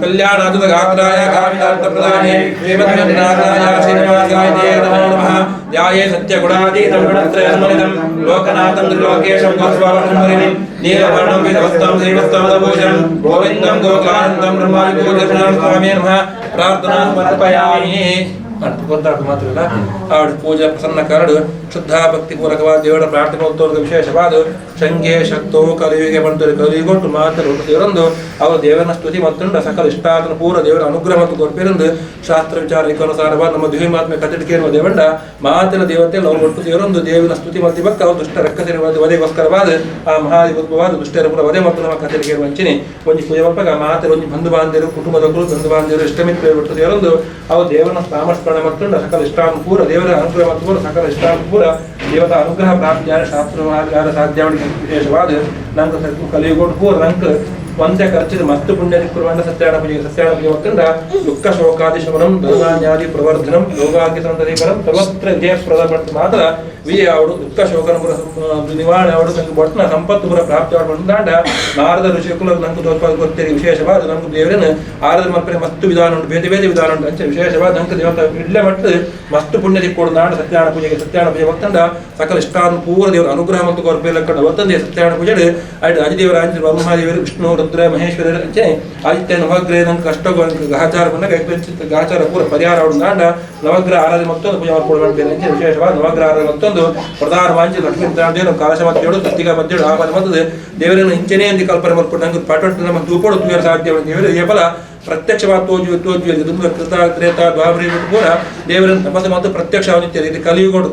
कल्याणातुतगात्राय कामितार्थप्रदाने श्रीमद्रङ्गनाथाय श्रीनिवासाय नमो नमः ध्याये सत्यगुणातीतं गुणत्रयसमन्वितं लोकनाथं त्रिलोकेशं गोस्वामिनं नीलवर्णं विधवस्तं श्रीवत्सवदभूषणं गोविन्दं गोकानन्दं ब्रह्मादिगोचरं स्वामी नमः प्रार्थना समर्पयामि। ಗೊಂದಾಟ ಮಾತ್ರ ಇಲ್ಲ ಆವಿಡ ಪೂಜೆ ಪ್ರಸನ್ನ ಕರಡು ಶುದ್ಧ ಭಕ್ತಿಪೂರ್ವಕವಾದ ದೇವರ ಪ್ರಾರ್ಥನೋತ್ತರದ ವಿಶೇಷವಾದ ಶಂಗೆ ಶಕ್ತೋ ಕಲಿಯುಗೆ ಬಂತು ಕಲಿಯುಗೊಟ್ಟು ಮಾತರು ದೇವರಂದು ಅವರು ದೇವರನ್ನ ಸ್ತುತಿ ಮತ್ತು ಸಕಲ ಇಷ್ಟಾತನ ಪೂರ್ವ ದೇವರ ಅನುಗ್ರಹ ಮತ್ತು ಕೊರಪೇರೆಂದು ಶಾಸ್ತ್ರ ವಿಚಾರ ಇಕನುಸಾರವಾದ ನಮ್ಮ ದ್ವಿಮಾತ್ಮ ಕಥೆಟಿಕೆ ಎನ್ನುವ ದೇವಂಡ ಮಾತಿನ ದೇವತೆ ಅವರು ಒಟ್ಟು ದೇವರೊಂದು ದೇವಿನ ಸ್ತುತಿ ಮತ್ತು ಭಕ್ತ ಅವರು ದುಷ್ಟ ರಕ್ಕಸಿನ ವಧೆಗೋಸ್ಕರವಾದ ಆ ಮಹಾದಿವಾದ ದುಷ್ಟರ ಪುರ ವಧೆ ಮತ್ತು ನಮ್ಮ ಕಥೆಟಿಕೆ ವಂಚನೆ ಒಂದು ಪೂಜೆ ಬಂದಾಗ ಮಾತರ ಒಂದು ಬಂಧು ಬಾಂಧವರು ಕುಟುಂಬದವರು ಬಂಧು ಬಾಂಧವರು ಇಷ್ಟಮಿತ್ರ ಒಟ್ಟು ದೇವರೊಂದು ಅವರು ದೇವರನ್ನ ನಾಮಸ್ಮರಣೆ ಮತ್ತು ಸಕಲ ಇಷ್ಟಾನುಪೂರ ದೇವರ ಅನುಗ್ರಹ ಮತ್ತು ಸಕಲ ಇಷ್ಟಾನುಪೂರ ದೇವತಾ ಅನುಗ್ರಹ ಪ್ರಾಪ್ತಿಯಾದ ಶಾಸ್ತ್ರ ಸಾಧ್ಯವಳಿಗೆ ವಿಶೇಷವಾದ ನಂಗೆ ಕಲಿಯುಗೋಡು ಪೂರ ನಂಗೆ ಒಂದೇ ಖರ್ಚಿದ ಮತ್ತು ಪುಣ್ಯ ಕುರುವಂಡ ಸತ್ಯಾಣ ಪೂಜೆ ಮತ್ತಂಡ ದುಃಖ ಶೋಕಾದಿಶಮನಂ ಧರ್ಮಾನ್ಯಾದಿ ಪ್ರವರ್ಧನಂ ಯೋಗಾಗ್ಯ ಸಂತರೀಕರಂ ಸರ್ವತ್ರ ಜಯಪ್ರದ ಮತ್ತು ಮಾತ್ರ ವಿ ಅವಡು ದುಃಖ ಶೋಕನ ನಿವಾರಣೆ ಅವಡು ನಂಗೆ ಒಟ್ಟಿನ ಸಂಪತ್ತು ಪುರ ಪ್ರಾಪ್ತಿ ಅವಡು ಬಂದಾಂಡ ನಾರದ ಋಷಿಕುಲ ನಂಗೆ ಗೊತ್ತೇರಿ ವಿಶೇಷವಾದ ನಂಗೆ ದೇವರನ್ನು ಆರದ ಮಕ್ಕಳಿಗೆ ಮಸ್ತು ವಿಧಾನ ಉಂಟು ಬೇರೆ ಬೇರೆ ವಿಧಾನ ಉಂಟು ಅಂಚೆ ವಿಶೇಷವಾದ ನಂಗೆ ದೇವತ ಇಡ್ಲೆ ಮಟ್ಟ ಮಸ್ತು ಪುಣ್ಯ ದಿಕ್ಕೋಡು ನಾಡ ಸತ್ಯಾಣ ಪೂಜೆ ಮತ್ತಂಡ ಸಕಲ ಇಷ್ಟಾನು ಪೂರ ದೇವರ ಅನುಗ್ರಹ ಮತ್ತು ಕೊರಪೇಲ ಕಂಡು ಒತ್ತಂದೆ ಸತ್ಯಾಣ ಪೂಜೆ ಅಡ್ ಅಜಿದೇವರ ಆಂಜ ಬ್ರಹ್ಮದೇವರು ವಿಷ್ಣು ರುದ್ರ ಮಹೇಶ್ವರ ಅಂಚೆ ಆದಿತ್ಯ ನವಗ್ರಹ ನಂಗೆ ಕಷ್ಟ ಗಾಚಾರ ಬಂದಾಗ ಗಾಚಾರ ಪೂರ ಪರಿಹಾರ ಅವಡು ನಾಡ ನವಗ್ರಹ ಆರಾಧನೆ ಮತ್ತೊಂದು ಪೂಜೆ ಮಾಡ್ಕೊಳ್ಬೇಕು ಅಂಚೆ ವಿಶೇಷವಾದ ನವಗ್ರಹ ಆರಾಧನೆ ಮತ್ತೊಂದು ಪ್ರಧಾನ ವಾಂಚೆ ಲಕ್ಷ್ಮೀ ದೇವರು ಕಾಲಶ ಮತ್ತೇಳು ಸತ್ತಿಗ ಮತ್ತೇಳು ಆವಾದ ಮತ್ತದೆ ದೇವರನ್ನು ಇಂಚನೆ ಎಂದು ಕಲ್ಪನೆ ಮಾಡ್ಕೊಂಡು ನಂಗೆ ಪಾಠ ನಮ್ಮ ಧೂಪೋಡು ತುಯರ ಸಾಧ್ಯ ದೇವರು ಏಪಲ ಪ್ರತ್ಯಕ್ಷವಾದ ತೋಜು ಕೃತ ತ್ರೇತ ದ್ವಾಪರಿ ಪೂರ ದೇವರನ್ನು ತಪಸ್ಸು ಮತ್ತು ಪ್ರತ್ಯಕ್ಷ ಅವನಿತ್ಯ ಇದು ಕಲಿಯುಗೋಡು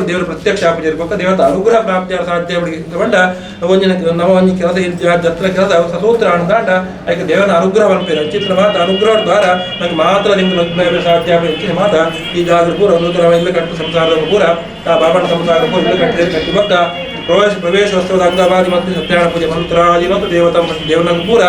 ದೇವರ ಪ್ರತ್ಯಕ್ಷ ಆಪಜಿರ್ಬೇಕು ದೇವತ ಅನುಗ್ರಹ ಪ್ರಾಪ್ತಿಯ ಸಾಧ್ಯ ತಗೊಂಡ ಒಂದಿನ ನಮ್ಮ ಒಂದು ಕೆಲಸ ಜತ್ರ ಕೆಲಸ ಸಸೂತ್ರ ಅಣದಾಟ ಅದಕ್ಕೆ ದೇವರ ಅನುಗ್ರಹವನ್ನು ಚಿತ್ರವಾದ ಅನುಗ್ರಹ ದ್ವಾರ ನಂಗೆ ಮಾತ್ರ ನಿಮ್ಗೆ ಸಾಧ್ಯ ಮಾತ ಈ ಜಾಗರ ಪೂರ ಅನುಗ್ರಹ ಇಲ್ಲ ಕಟ್ಟು ಸಂಸಾರದ ಪೂರ ಆ ಬಾಬನ ಸಂಸಾರ ಪೂರ ಇಲ್ಲ ಕಟ್ಟಿ ಬಕ್ಕ ಪ್ರವೇಶೋತ್ಸವದ ಅಂಗವಾಗಿ ಮತ್ತು ಸತ್ಯಾಣ ಪೂಜೆ ಮಂತ್ರಾದಿ ಮತ್ತು ದೇವನ ಪೂರ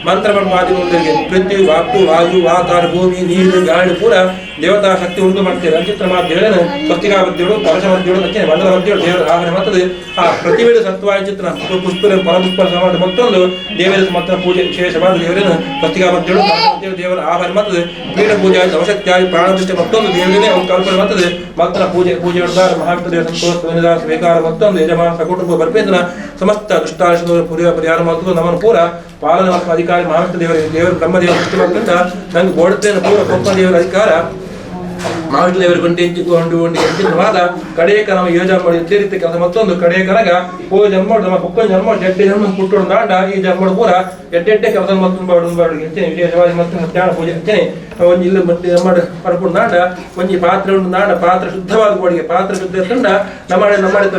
ಮಂತ್ರ ಆದಿಗಳಿಗೆ ಪೃಥ್ವಿ ವಾಕ್ತು ವಾಯು ಆಕಾರ ಭೂಮಿ ನೀರು ಗಾಳಿ ಪೂರ ದೇವತಾ ಶಕ್ತಿ ಉಂಟು ಮಾಡ್ತೇವೆ ಅಂಚಿತ್ರ ದೇವರನ್ನು ಸ್ವಸ್ತಿಕಾ ಮಧ್ಯಗಳು ಕಲಶ ಮಧ್ಯಗಳು ಅಂಚೆ ಮಂಡಲ ಮಧ್ಯಗಳು ದೇವರ ಆಹಾರ ಮತ್ತದೆ ಆ ಪ್ರತಿವೇದ ಸತ್ವಾಯ ಚಿತ್ರ ಪುಷ್ಪ ಪರಪುಷ್ಪ ಸಮಾನ ಮತ್ತೊಂದು ದೇವರ ಮತ್ತ ಪೂಜೆ ವಿಶೇಷವಾದ ದೇವರನ್ನು ಸ್ವಸ್ತಿಕಾ ಮಧ್ಯಗಳು ದೇವರ ಆಹಾರ ಮತ್ತದೆ ಪೀಠ ಪೂಜೆ ಅವಶಕ್ತಿಯಾಗಿ ಪ್ರಾಣದೃಷ್ಟಿ ಮತ್ತೊಂದು ದೇವರೇ ಅವ್ರು ಕಲ್ಪನೆ ಮತ್ತದೆ ಮಕ್ಕಳ ಪೂಜೆ ಮಹಾವಿಷ್ಣು ದೇವರ ಸಂತೋಷ ಸ್ವೀಕಾರ ಮತ್ತೊಂದು ಯಜಮಾನ ಕುಟುಂಬ ಬರ್ಪೇಂದ್ರ ಸಮಸ್ತ ದುಷ್ಟಾಶದ ಪರಿಹಾರ ಮತ್ತು ನಮ್ಮನ್ನು ಪೂರ ಪಾಲನ ಅಧಿಕಾರಿ ಮಹಾವಿಷ್ಣು ದೇವರ ಬ್ರಹ್ಮದೇವರ ಸೃಷ್ಟಿಮಾಡಿದಂತ ನಂಗೆ ಬೋಡತೆಯನ್ನು ಪೂರ ಕೊಪ್ಪ ದೇವರ ಅಧಿಕಾರ ಮಾವಿನ ದೇವರು ಗಂಟೆ ವಾದ ಕಡೆಯಕ ನಾವು ಯೋಜನೆ ಮಾಡಿ ಸೇರಿತ ಕೆಲಸ ಮತ್ತೊಂದು ಕಡೆಯಕನಾಗ ಓ ಜನ್ಮ ನಮ್ಮ ಕುಕ್ಕನ ಜನ್ಮ ಎಡ್ಡೆ ಜನ್ಮ ಪುಟ್ಟೋಡು ನಾಡ ಈ ಜನ್ಮ ಪೂರ ಎಡ್ಡೆ ಕೆಲಸ ಮತ್ತೊಂದು ವಿಶೇಷವಾಗಿ ಮತ್ತೆ ಸತ್ಯಾಣ ಪೂಜೆ ಅಂಚನೆ ಒಂದು ಇಲ್ಲ ಮತ್ತೆ ಪಡ್ಕೊಂಡು ನಾಡ ಒಂಜಿ ಪಾತ್ರೆ ಉಂಟು ನಾಡ ಪಾತ್ರೆ ಶುದ್ಧವಾದ ಗೋಡಿಗೆ ಪಾತ್ರೆ ಶುದ್ಧ ತಂಡ ನಮ್ಮ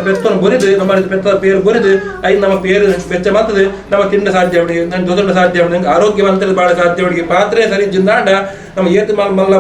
ಬೆತ್ತನ್ನು ಬರಿದು ನಮ್ಮ ಬೆತ್ತದ ಪೇರು ಬರಿದು ಐದು ನಮ್ಮ ಪೇರು ಬೆಚ್ಚ ಮಾತದೆ ನಮ್ಮ ತಿಂಡ ಸಾಧ್ಯ ಅವಳಿಗೆ ನನ್ನ ದೊಡ್ಡ ಸಾಧ್ಯ ಅವಳಿಗೆ ಆರೋಗ್ಯವಂತರು ಬಹಳ ಸಾಧ್ಯ ಅವಳಿಗೆ ಪಾತ್ರೆ ಸರಿ ಜಿಂದಾಂಡ ನಮ್ಮ ಏತು ಮಲ್ಲ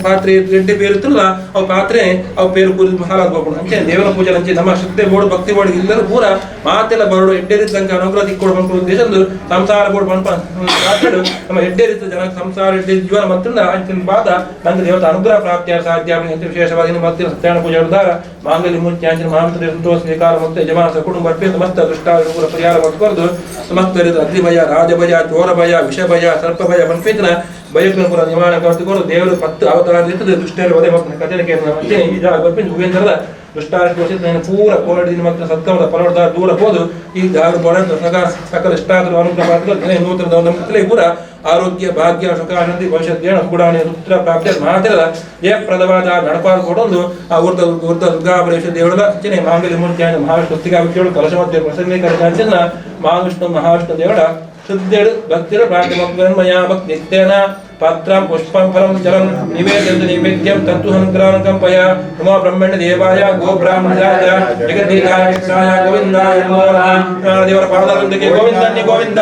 ಪಾತ್ರೆ ಎಡ್ಡೆ ಪೇರು ಇತ್ತಲ್ಲ ಅವು ಪಾತ್ರೆ ಅವು ಪೇರು ಕೂರಿ ಹಾಳಾಗ್ಬೇಕು ಅಂಚೆ ದೇವರ ಪೂಜೆ ಅಂಚೆ ನಮ್ಮ ಶುದ್ಧ ಬೋರ್ಡು ಭಕ್ತಿ ಬೋರ್ಡು ಇಲ್ಲರೂ ಪೂರ ಮಾತೆಲ್ಲ ಬರೋಡು ಎಡ್ಡೆ ರೀತಿ ತನಕ ಅನುಗ್ರಹ ತಿಕ್ಕೊಡ್ಬೇಕು ಉದ್ದೇಶಂದು ಸಂಸಾರ ಬೋರ್ಡು ಮಾತಾಡು ನಮ್ಮ ಎಡ್ಡೆ ರೀತಿ ಜನ ಸಂಸಾರ ಎಡ್ಡೆ ಜೀವನ ಮತ್ತೊಂದು ಅಂಚಿನ ಬಾದ ನಂಗೆ ದೇವತ ಅನುಗ್ರಹ ಪ್ರಾಪ್ತಿಯ ಸಾಧ್ಯ ಅಂತ ವಿಶೇಷವಾಗಿ ಮತ್ತೆ ಸತ್ಯಾಣ ಪೂಜೆ ಹೇಳಿದಾಗ ಮಾಂಗಲ್ಯ ಮೂರ್ತಿ ಆಂಜನ ಮಹಾಮಂತ್ರ ಸಂತೋಷ ಸ್ವೀಕಾರ ಮತ್ತು ಯಜಮಾನ ಕುಟುಂಬ ಮಸ್ತ ದುಷ್ಟಾನುಕೂಲ ಪರಿಹಾರ ಮಾಡಿಕೊಂಡು ಸಮಸ್ತ ಅಗ್ನಿಭಯ ರಾಜಭಯ ಚೋರಭಯ ವಿಷಭಯ ಸರ್ಪಭಯ ಮನ್ಪೇತನ ಭಯಪುರ ನಿವಾರಣೆ ಕರೆದುಕೊಂಡು ದೇವರು 10 ಅವತಾರ ಇರ್ತದೆ ದುಷ್ಟರ ವಧೆ ಮತ್ತು ಕಥೆಗೆ ಈ ಜಾಗ ಬರ್ಪಿನ ಭುವೇಂದ್ರದ ದುಷ್ಟಾರಿನ ಪೂರ ಕೋರಡಿನ ಮತ್ತು ಸತ್ಕಮದ ಪರವರ್ದ ದೂರ ಹೋದು ಈ ಜಾಗ ಬಡ ಸಕಲ ಇಷ್ಟಾದರೂ ಅನುಗ್ರಹ ನೂತನ ನಮ್ಮ ಪೂರ ಆರೋಗ್ಯ ಭಾಗ್ಯ ಸುಖ ಆನಂದಿ ಭವಿಷ್ಯತ್ ಗುಡಾಣಿ ರುದ್ರ ಪ್ರಾಪ್ತಿ ಮಾತಿರದ ಜಯಪ್ರದವಾದ ನಡಪಾಲು ಕೊಡೊಂದು ಆ ಊರ್ದ ದುರ್ಗಾಪರೇಶ ದೇವರದ ಅಂಚನೆ ಮಾಂಗಲ್ಯ ಮೂರ್ತಿ ಮಹಾವಿಷ್ಣು ಹೊತ್ತಿಗಾವಿಕೆಗಳು ಕಲಶ ಮಧ್ಯ ಪ್ರಸಂಗೀಕರಣ ಅಂಚನ ಮಹಾವಿಷ್ಣು ದೇವರ ಶುದ್ಧೇಡು ಭಕ್ತಿರು ಪ್ರಾರ್ಥಮಯ ಭಕ್ತಿ ನಿತ್ಯನ ಪಾತ್ರಂ ಪುಷ್ಪಂ ಫಲಂ ಜಲಂ ನಿವೇದ್ಯಂತ ನೈವೇದ್ಯಂ ತತ್ತುಹನುಗ್ರಹಂ ಕಂಪಯ ನಮೋ ಬ್ರಹ್ಮಣ್ಯ ದೇವಾಯ ಗೋ ಬ್ರಾಹ್ಮಣಾಯ ಜಗದೀಶಾಯ ಕೃಷ್ಣಾಯ ಗೋವಿಂದಾಯ ನಮೋ ನಮಃ ದೇವರ ಪಾದವೃಂದಕ್ಕೆ ಗೋವಿಂದನ್ನಿ ಗೋವಿಂದ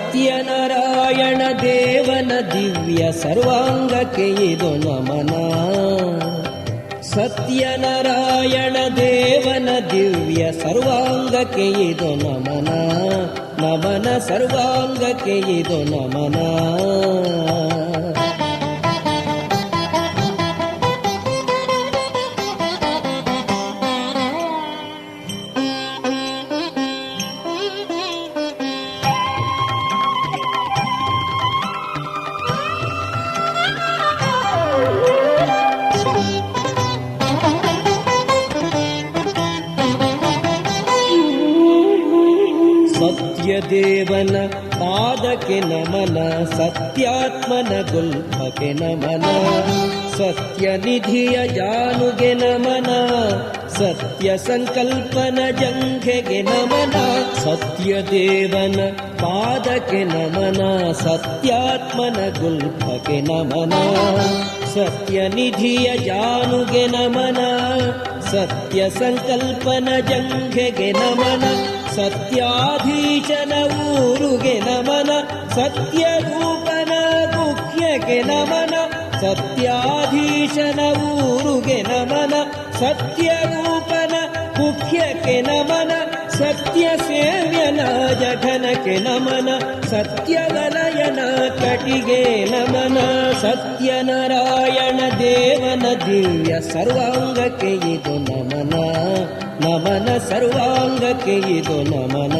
ಸತ್ಯನಾರಾಯಣ ದೇವನ ದಿವ್ಯ ಸರ್ವಾಂಗಕ್ಕೆ ಇದು ನಮನ. ಸತ್ಯನಾರಾಯಣ ದೇವನ ದಿವ್ಯ ಸರ್ವಾಂಗಕ್ಕೆ ಇದು ನಮನ. ನಮನ ಸರ್ವಾಂಗಕ್ಕೆ ಇದು ನಮನ. ಸತ್ಯದೇವನ ಪಾದಕ್ಕೆ ನಮನ, ಸತ್ಯಾತ್ಮನ ಗುಲ್ಫಕ್ಕೆ ನಮನ, ಸತ್ಯನಿಧಿಯ ಜಾನುಗೆ ನಮನ, ಸತ್ಯ ಸಂಕಲ್ಪನ ಜಂಘೆಗೆ ನಮನ. ಸತ್ಯದೇವನ ಪಾದಕ್ಕೆ ನಮನ, ಸತ್ಯಾತ್ಮನ ಗುಲ್ಫಕ್ಕೆ ನಮನ, ಸತ್ಯನಿಧಿಯ ಜಾನುಗೆ ನಮನ, ಸತ್ಯ ಸಂಕಲ್ಪನ ಜಂಘೆಗೆ ನಮನ, ಸತ್ಯಾಧೀಶನ ಊರುಗೆ ನಮನ, ಸತ್ಯ ರೂಪನ ಗುಹ್ಯಗೆ ನಮನ, ಸತ್ಯಾಧೀಶನ ಊರುಗೆ ನಮನ, ಸತ್ಯ ರೂಪನ ಗುಹ್ಯಕ್ಕೆ ನಮನ, ಸತ್ಯ ಸೇವ್ಯನ ಜಘನಕ್ಕೆ ನಮನ, ಸತ್ಯವಲಯನ ಕಟಿಗೆ ನಮನ. ಸತ್ಯನಾರಾಯಣ ದೇವನ ದಿವ್ಯ ಸರ್ವಾಂಗಕ್ಕೆ ಇದು ನಮನ, ನಮನ ಸರ್ವಾಂಗಕ್ಕೆ ಇದು ನಮನ.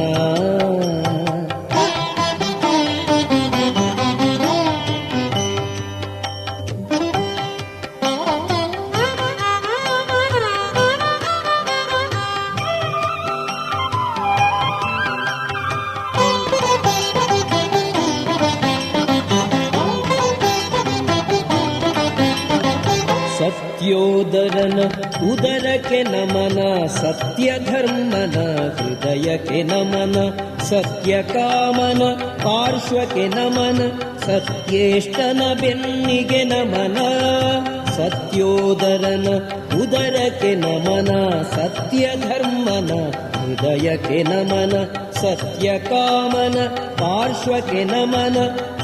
ಸತ್ಯೋದರನ ಉದರಕ್ಕೆ ನಮನ, ಸತ್ಯ ಧರ್ಮನ ಹೃದಯಕ್ಕೆ ನಮನ, ಸತ್ಯ ಕಾಮನ ಪಾರ್ಶ್ವಕ್ಕೆ ನಮನ, ಸತ್ಯೇಷ್ಟನ ಬೆನ್ನಿಗೆ ನಮನ. ಸತ್ಯೋದರನ ಉದರಕ್ಕೆ ನಮನ, ಸತ್ಯ ಧರ್ಮನ ಹೃದಯಕ್ಕೆ ನಮನ, ಸತ್ಯ ಕಾಮನ ಪಾರ್ಶ್ವಕ್ಕೆ ನಮನ,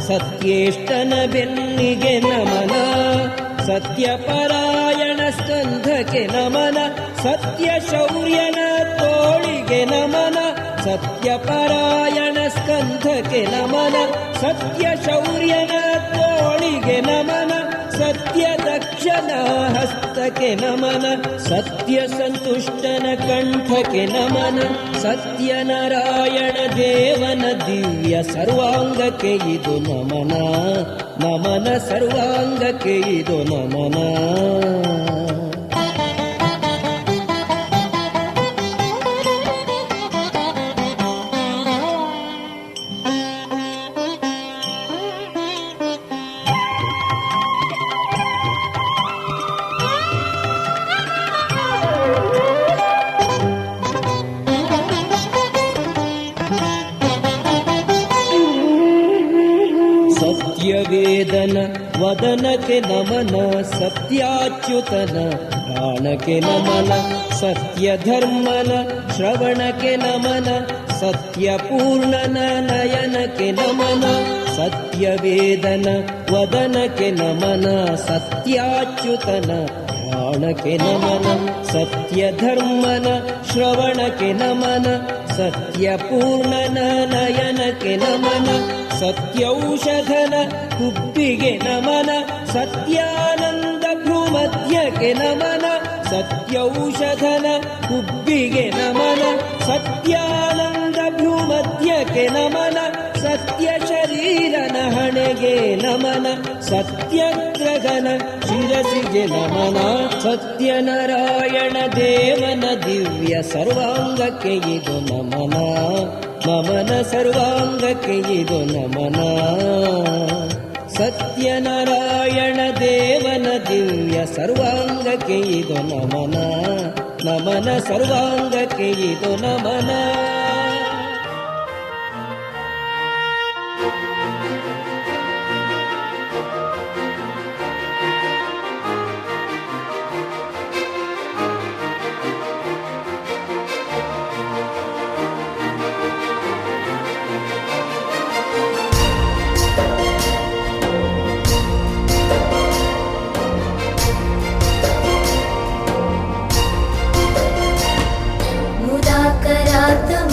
ಸತ್ಯೇಷ್ಟನ ಬೆನ್ನಿಗೆ ನಮನ. ಸತ್ಯಪರಾಯಣ ಸ್ಕಂಧಕ್ಕೆ ನಮನ, ಸತ್ಯ ಶೌರ್ಯನ ತೋಳಿಗೆ ನಮನ, ಸತ್ಯಪರಾಯಣ ಸ್ಕಂಧಕ್ಕೆ ನಮನ, ಸತ್ಯ ಶೌರ್ಯನ ತೋಳಿಗೆ ನಮನ, ಸತ್ಯ ದಕ್ಷನ ಹಸ್ತಕ್ಕೆ ನಮನ, ಸತ್ಯ ಸಂತುಷ್ಟನ ಕಂಠಕ್ಕೆ ನಮನ. ಸತ್ಯನಾರಾಯಣ ದೇವನ ದಿವ್ಯ ಸರ್ವಾಂಗಕ್ಕೆ ಇದು ನಮನ, ನಮನ ಸರ್ವಾಂಗಕ್ಕೆ ಇದು ನಮನ. ಸತ್ಯವೇದನ ವದನಕ್ಕೆ ನಮನ, ಸತ್ಯಾಚ್ಯುತನ ಪ್ರಾಣಕ್ಕೆ ನಮನ, ಸತ್ಯ ಧರ್ಮನ ಶ್ರವಣಕ್ಕೆ ನಮನ, ಸತ್ಯ ಪೂರ್ಣನ ನಯನಕ್ಕೆ ನಮನ. ಸತ್ಯವೇದನ ವದನಕ್ಕೆ ನಮನ, ಸತ್ಯಾಚ್ಯುತನ ಪ್ರಾಣಕ್ಕೆ ನಮನ, ಸತ್ಯ ಧರ್ಮನ ಶ್ರವಣಕ್ಕೆ ನಮನ, ಸತ್ಯ ಪೂರ್ಣನ ನಯನಕ್ಕೆ ನಮನ. ಸತ್ಯೌಷಧನ ಹುಬ್ಬಿಗೆ ನಮನ, ಸತ್ಯಾನಂದ ಭ್ರೂಮಧ್ಯಕ್ಕೆ ನಮನ, ಸತ್ಯೌಷಧನ ಹುಬ್ಬಿಗೆ ನಮನ, ಸತ್ಯಾನಂದ ಭ್ರೂಮಧ್ಯಕ್ಕೆ ನಮನ. ಸತ್ಯ ಶರೀರನ ಹಣೆಗೆ ನಮನ, ಸತ್ಯಗ್ರಹನ ಶಿರಸಿಗೆ ನಮನ. ಸತ್ಯನಾರಾಯಣ ದೇವನ ದಿವ್ಯ ಸರ್ವಾಂಗಕ್ಕೆ ಇದು ನಮನ, ನಮನ ಸರ್ವಾಂಗಕ್ಕೆ ಇದು ನಮನ. ಸತ್ಯನಾರಾಯಣ ದೇವನ ದಿವ್ಯ ಸರ್ವಾಂಗಕ್ಕೆ ಇದು ನಮನ, ನಮನ ಸರ್ವಾಂಗಕ್ಕೆ ಇದು ನಮನ.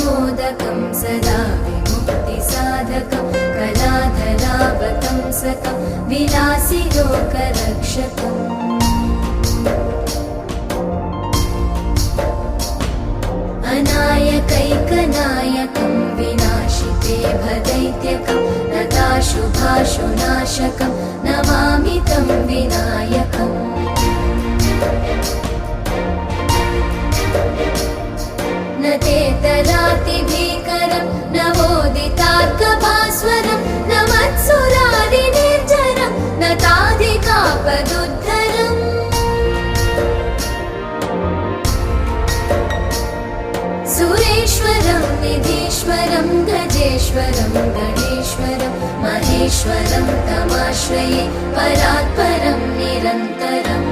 मोदकं सदा विमुक्तिसाधकं कलाधरावतंसकं विलासिलोकरक्षकम् अनायकैकनायकं विनाशिते भदैत्यकं नताशुभाशुनाशकं नमामि तं विनायकम् न ते तराति भीकर निर्मलम् नवोदितार्कभास्वरम् नमत्सुरारिनिर्जरम् नताधिकापदुद्धरम् सुरेश्वरं निधीश्वरं गजेश्वरं गणेश्वरं महेश्वरं तमाश्रये परात्परं निरन्तरम्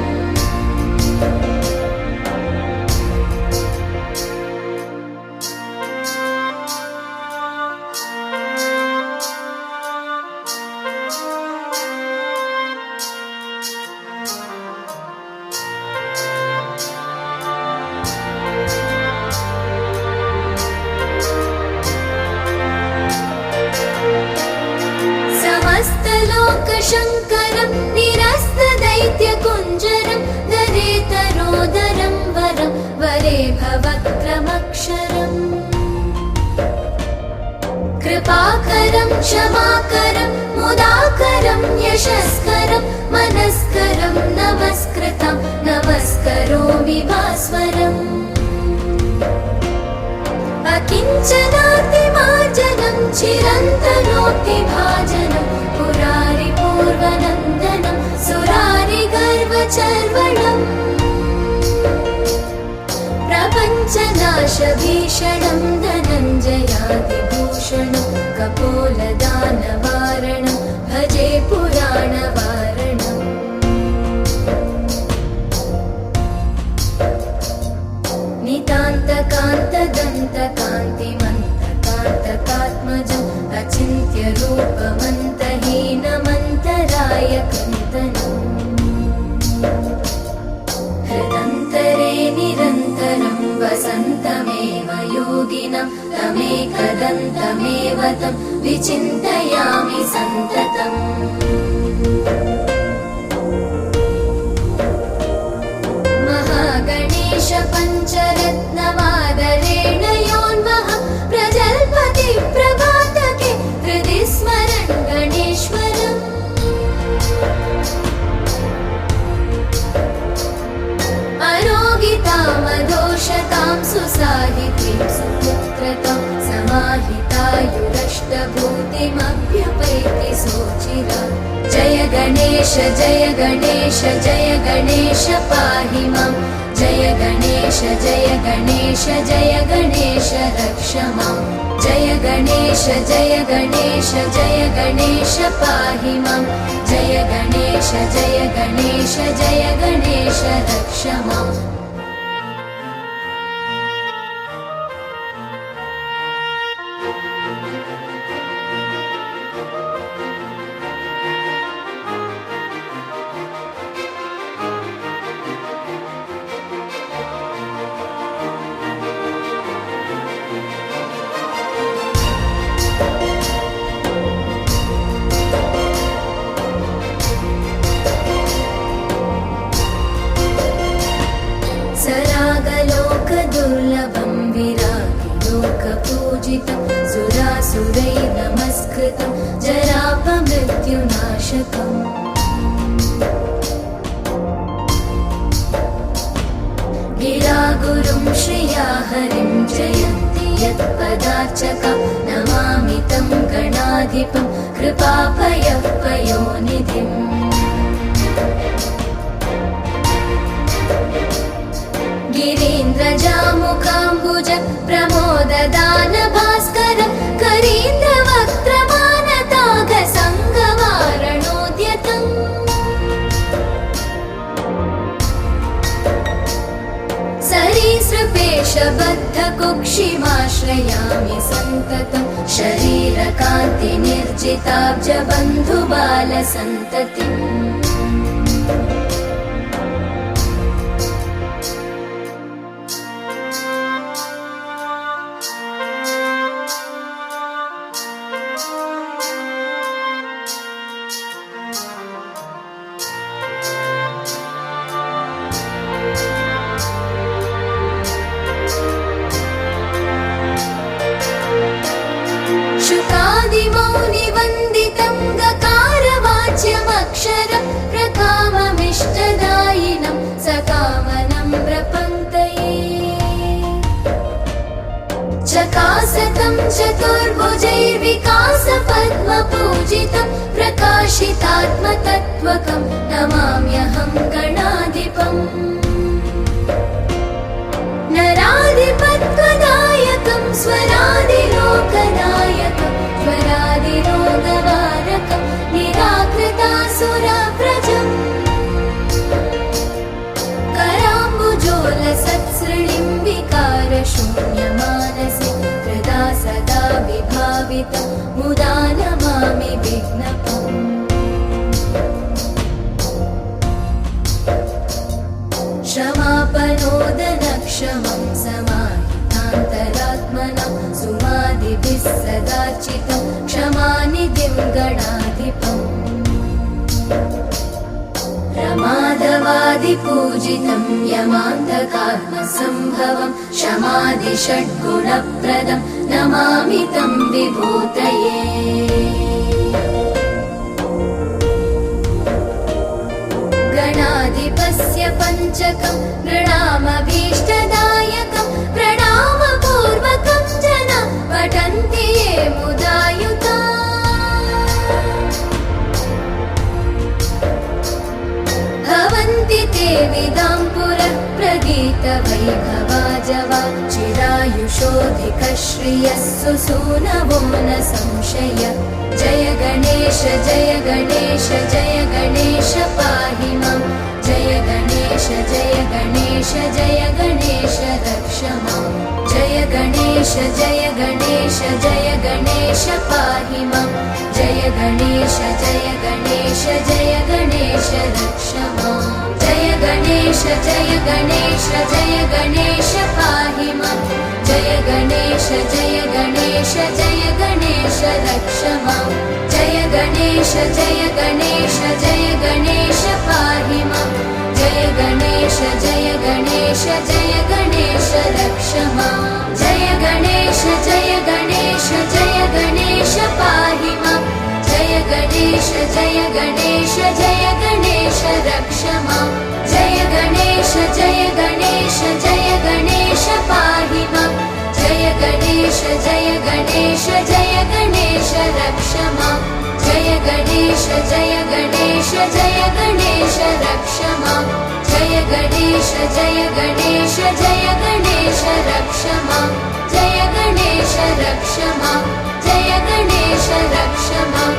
समस्तलोकशङ्करं निरस्तदैत्यकुञ्जरं दरेतरोदरं वरं वरे भवक्रमक्षरम् कृपाकरं क्षमाकरं मुदाकरं यशस्करं मनस्करं नमस्कृतं नमस्करोमि भास्वरम् अकिञ्चनातिमार्जनं चिरन्तनोक्तिभाजनं पुरारिपूर्वनन्दनं सुरारिगर्वचर्वणम् प्रपञ्चनाशभीषणं धनञ्जयादिभूषणं कपोलदानवारणं भजे पुराणवारणम् नितान्तकान्तदन्तकान्तिमन्तकान्तकात्मजम् अचिन्त्यरूपमन्तहीनमन्तरायकन्तनम् हृदन्तरे निरन्तरं वसन्तमेव योगिनं तमेकदन्तमेव तं विचिन्तयामि सन्ततम् महागणेश पञ्चरत्नमादरेण योन्वः प्रजल्पति प्रभातके हृदि स्मरन् गणेश्वरम् अरोगितामदोषतां सुसाहितीं सुपुत्रतां समाहितायुरष्टभूतिमभ्युपैति सोचिरा जय गणेश जय गणेश जय गणेश पाहि मां जय गणेश जय गणेश जय गणेश रक्ष मां जय गणेश जय गणेश जय गणेश पाहि मां जय गणेश जय गणेश जय गणेश रक्ष माम् सरागलोकदुर्लभं विरागिलोकपूजितं सुरासुरैः नमस्कृतं जरापमृत्युनाशकम् गिरागुरुं श्रिया हरिं जयन्ति यत्पदार्चकं नमामि तं गणाधिपं कृपापयःपयोनिधिम् गिरीन्द्रजामुखाम्बुज प्रमोददान भास्कर करीन्द्रवक्त्रमानताघसङ्गवारणोद्यतम् सरीसृपेशबद्धकुक्षिमाश्रयामि सन्ततं शरीरकान्तिनिर्जिताब्जबन्धुबालसन्ततिम् शुकादिमौनिवन्दितं गकारवाच्यमक्षरं प्रकार चतुर्भुजैर्विकासपद्मपूजितं प्रकाशितात्मतत्त्वकं नमाम्यहं गणाधिपम् नराधिपत्वदायकं स्वरादिलोकनायकं स्वरादिरोगवारकं निराकृतासुरव्रजम् कराम्बुजोलसत्सृणिं विकारशून्यमानसे हृदा सदा विभावितं मुदा नमामि विघ्नपम् क्षमापनोदनक्षमं समाहितान्तरात्मनं सुमादिभिः सदार्चितं क्षमानिधिं गणाधिपम् रमाधवादिपूजितं यमान्धकात्मसम्भवं शमादिषड्गुणप्रदं नमामि तं विभूतये गणाधिपस्य पञ्चकं प्रणामभीष्टदायकं प्रणामपूर्वकं जनाः पठन्ति ये मुदायुता भवन्ति ते विदां पुरः प्रगीतवैभवाजवा चिरायुषोऽधिकश्रियः सुसूनवो न संशय जय गणेश जय गणेश जय गणेश पाहि मां जय गणेश जय गणेश जय गणेश रक्ष मां जय गणेश जय गणेश जय गणेश पाहि मां जय गणेश जय गणेश जय गणेश रक्ष मां जय गणेश जय गणेश जय गणेश पाहि मां जय गणेश जय गणेश जय गणेश रक्ष मां जय गणेश जय गणेश जय गणेश पाहि मां जय गणेश जय गणेश जय गणेश रक्ष मां जय गणेश जय गणेश जय गणेश पाहि मां जय गणेश जय गणेश जय गणेश रक्ष मां जय गणेश जय गणेश जय गणेश पाहि मां जय गणेश जय गणेश जय गणेश रक्ष मां जय गणेश जय गणेश जय गणेश रक्ष मां जय गणेश जय गणेश जय गणेश रक्ष मां जय गणेश रक्ष मां जय गणेश रक्ष मां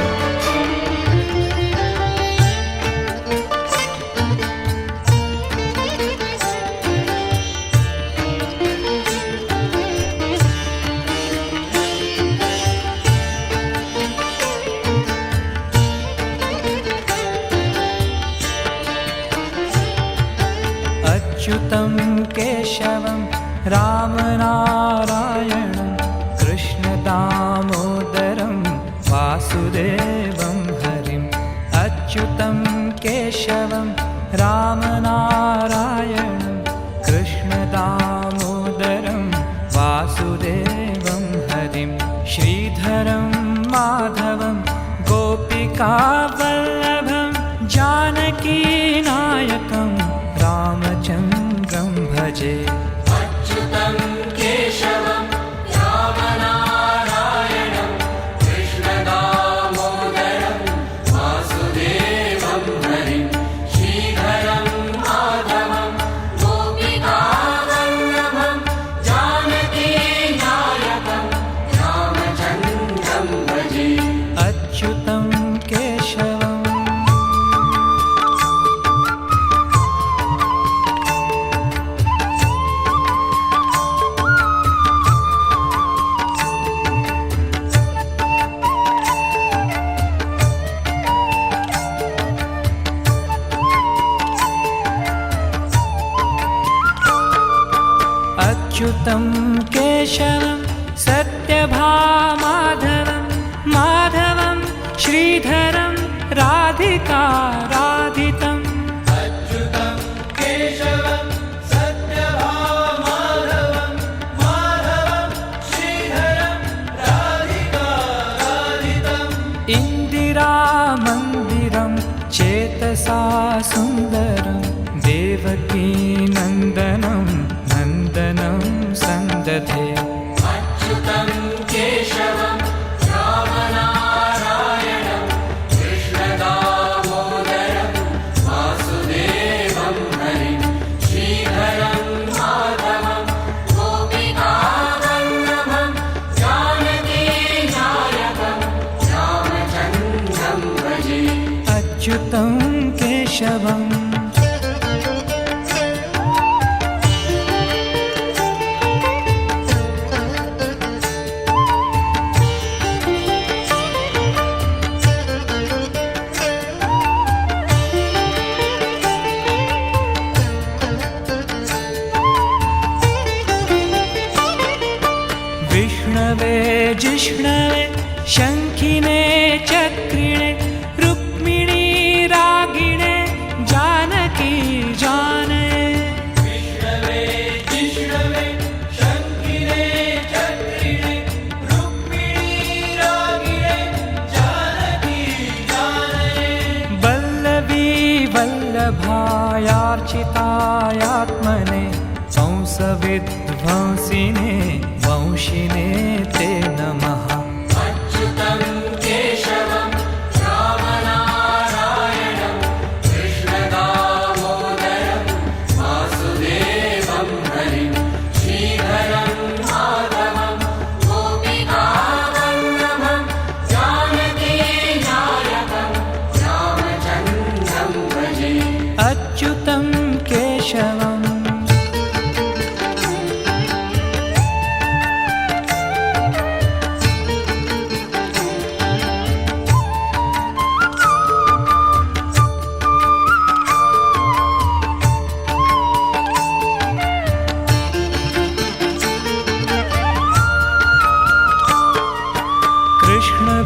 अच्युतं केशवं रामनारायणं कृष्णदामोदरं वासुदेवं हरिम् अच्युतं केशवं रामनारायणं कृष्णदामोदरं वासुदेवं हरिं श्रीधरं माधवं गोपिकावल्लभं जानकीनायकं रामचन्द्रं भजे अच्युतं केशवं रामनारायणं कृष्णदामोदरं वासुदेवं हरिं श्रीधरं माधवं गोपिकावल्लभं जानकीनायकं रामचन्द्रं भजे अच्युतं केशवम् अच्युतं केशवं सत्यभामाधवं माधवं श्रीधरं राधिकाराधितम् अच्युतं केशवं सत्यभामाधवं माधवं श्रीधरं राधिकाराधितम् इन्दिरामन्दिरं चेतसा सुन्दरं देवकीनन्दनं नन्दनं सन्दधे अच्युतं केशवं अच्युतं केशवम् विष्णवे जिष्णवे शङ्खिने चक्रिणे रुक्मिणी रागिणे जानकी जाने विष्णवे जिष्णवे शङ्खिने चक्रिणे रुक्मिणी रागिणे जानकी जाने वल्लभी वल्लभायार्चितायात्मने कंसविध्वंसिने वंशिने ते नमः अच्युतं केशवं रामनारायणं कृष्णदामोदरं वासुदेवं हरिं श्रीधरं माधवं गोपिकावल्लभं जानकीनायकं रामचन्द्रं भजे अच्युतं केशवम्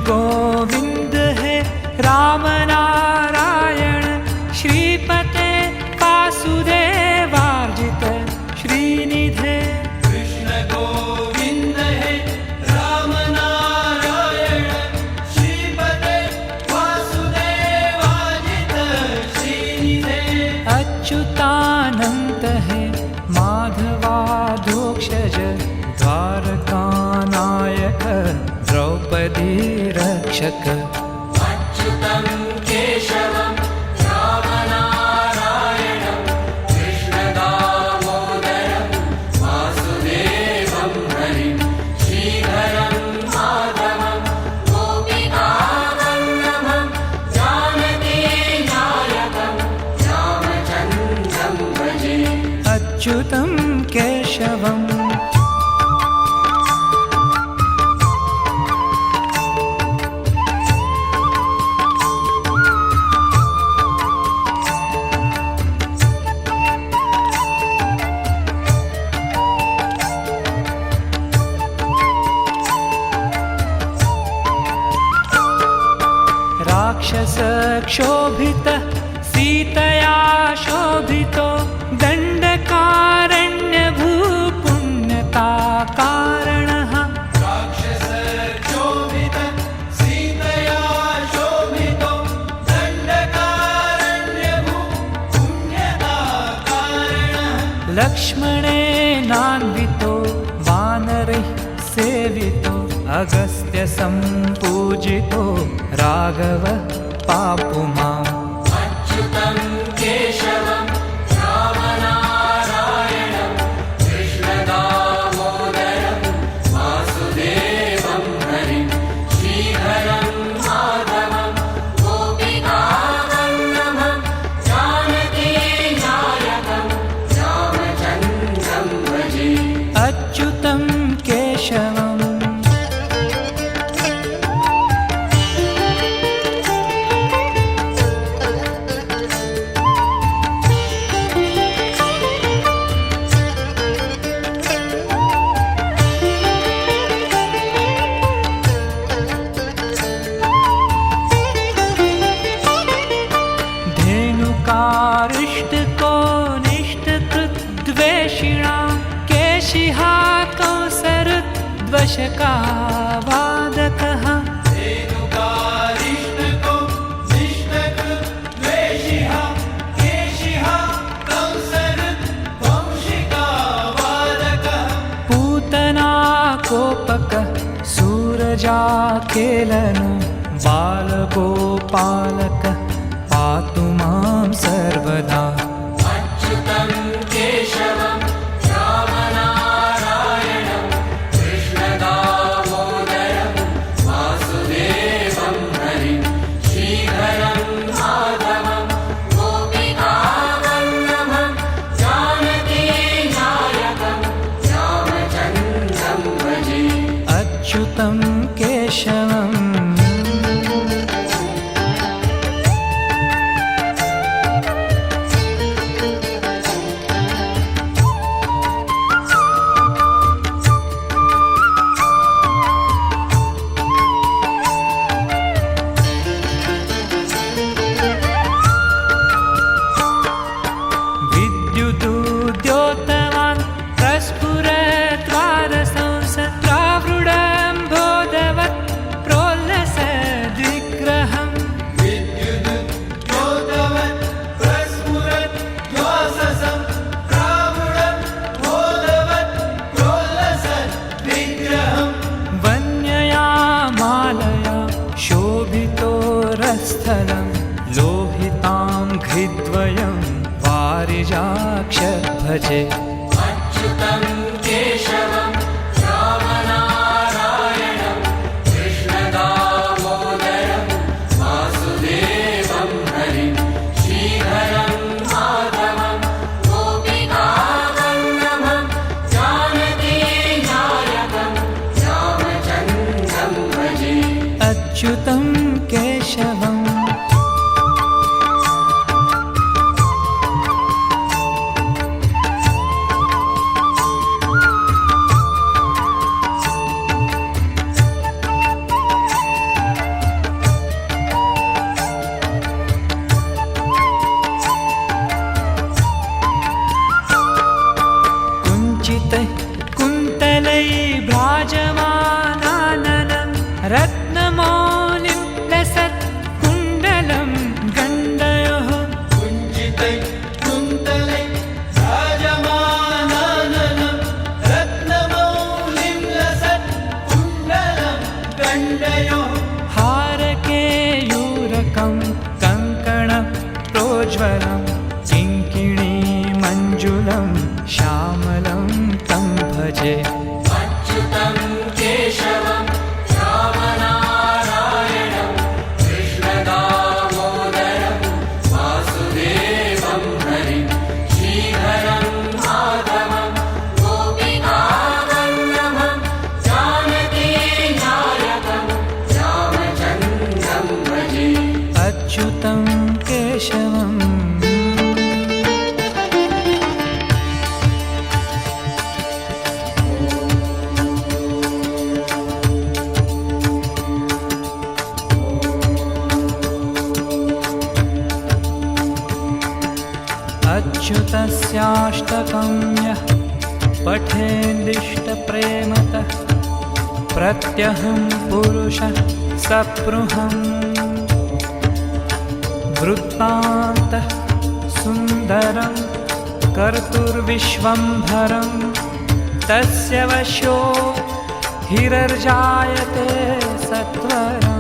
गोविंद है राम नारायण श्रीपते वासुदेवार्जित श्रीनिधे कृष्ण गोविंद है राम नारायण श्रीपते वासुदेवार्जित श्रीनिधे अच्युतानंत है माधवाधोक्षज द्वारकानायक द्रौपदी रक्षक अच्युतं केशवं रामनारायणं कृष्णदामोदरं वासुदेवं हरिं श्रीधरं माधवं गोपिकावल्लभं जानकीनायकं रामचन्द्रं भजे अच्युतं केशवम् क्षोभित सीतया शोभितो दंडकारण्य भूपुण्यता कारणः राक्षस क्षोभित सीतया शोभितो दंडकारण्य भूपुण्यता कारणः लक्ष्मणेनान्वितो वानरैः सेवितो अगस्त्य संपूजितो राघव पापुमाम् अच्युतं केशवं रामनारायणं कृष्णदामोदरं वासुदेवं हरिं श्रीधरं माधवं गोपिकावल्लभं जानकीनायकं रामचन्द्रं भजे अच्युतं केशवम् धेनुकारिष्टको निष्ठकृद्वेषिणां केशिहा कंसरुद्वशकावादकः धेनुकारिष्टको निष्ठकृद्वेषिः केशिहा कंसरुद्वंशिकावादकः पूतनाकोपकः सूरजाकेलनो बालगोपालकः पातु मां सर्वदा अच्युतं केशवं रामनारायणं कृष्णदामोदरं वासुदेवं हरिं श्रीधरं वक्षस्थलं लोहितां घृद्वयं पारिजाक्ष भजे अच्युतं केशवं रामनारायणं कृष्णदामोदरं वासुदेवं हरिं श्रीधरं माधवं गोपिकावल्लभं जानकीनायकं रामचन्द्रं भजे अच्युतं केशवम् कुन्तलै भ्राजमानाननं रत्नमौलिं लसत् कुण्डलं गण्डयोः कुञ्चितै कुन्तलै भ्राजमानाननं रत्नमौलिं लसत् कुण्डलं गण्डयोः हारकेयूरकं कङ्कणं प्रोज्वलं किङ्किणी मञ्जुलं श्यामलं तं भजे अच्युतं केशवं रामनारायणं कृष्णदामोदरं वासुदेवं हरिं श्रीधरं माधवं गोपिकावल्लभं जानकीनायकं रामचन्द्रं भजे अच्युतं केशवम् अच्युतस्याष्टकं यः पठेन्दिष्टप्रेमतः प्रत्यहं पुरुषः सपृहम् वृत्तान्तः सुन्दरं कर्तुर्विश्वम्भरं तस्य वशो हिरर्जायते सत्वरम्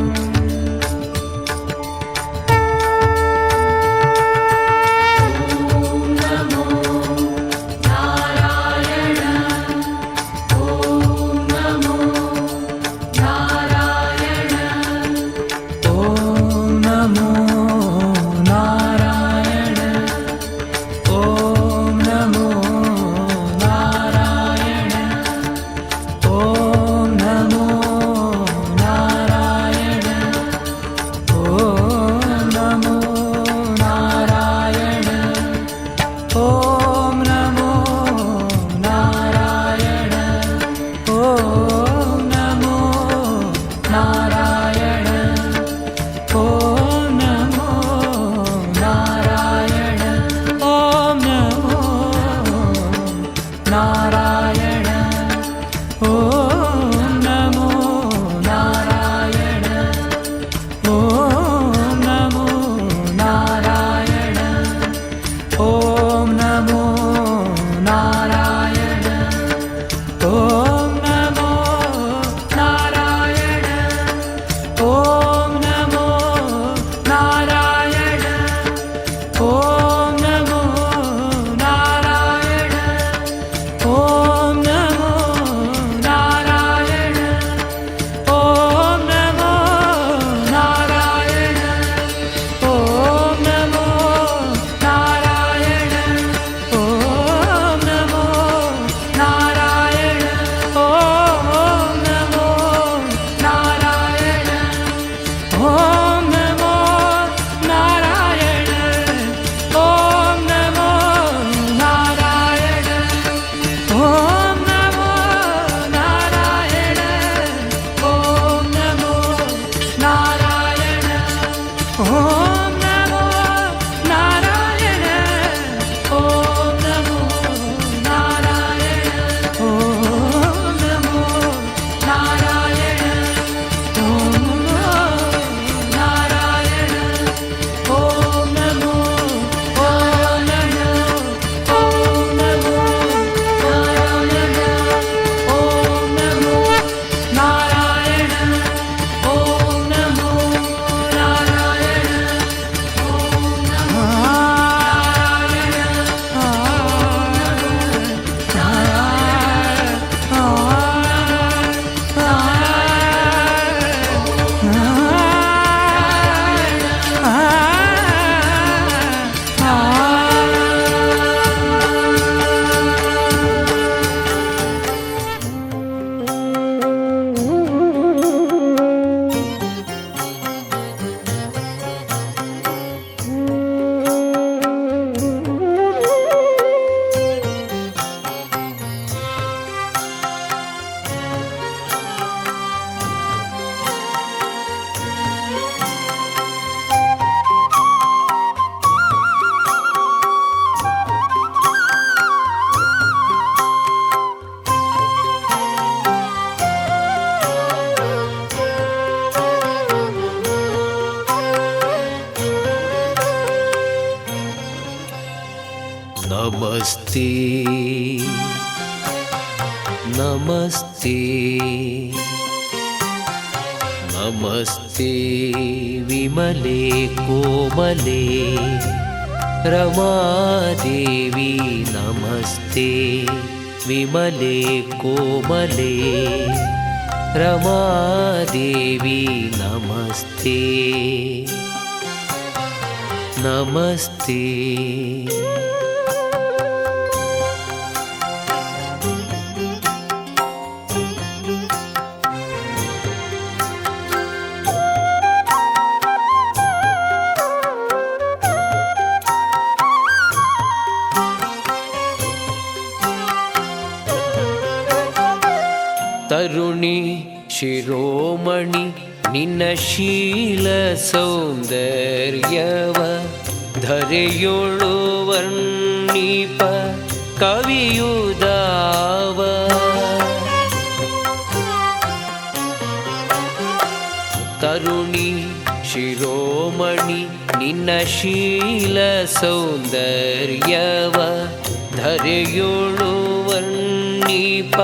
ನಮಸ್ತೆ ನಮಸ್ತೆ ನಮಸ್ತೆ ವಿಮಲೆ ಕೋಮಲೆ ರಮಾದೇವಿ ನಮಸ್ತೆ ವಿಮಲೆ ಕೋಮಲೆ ರಮಾದೇವಿ ನಮಸ್ತೆ ನಮಸ್ತೆ ತರುಣಿ ಶಿರೋಮಣಿ ನಿನ್ನ ಶೀಲ ಸೌಂದರ್ಯವ ಧರೆಯೊಳು ವರ್ಣಿಪ ಕವಿಯುದಾವ ತರುಣಿ ಶಿರೋಮಣಿ ನಿನ್ನ ಶೀಲ ಸೌಂದರ್ಯವ ಧರೆಯೊಳು ವರ್ಣಿಪ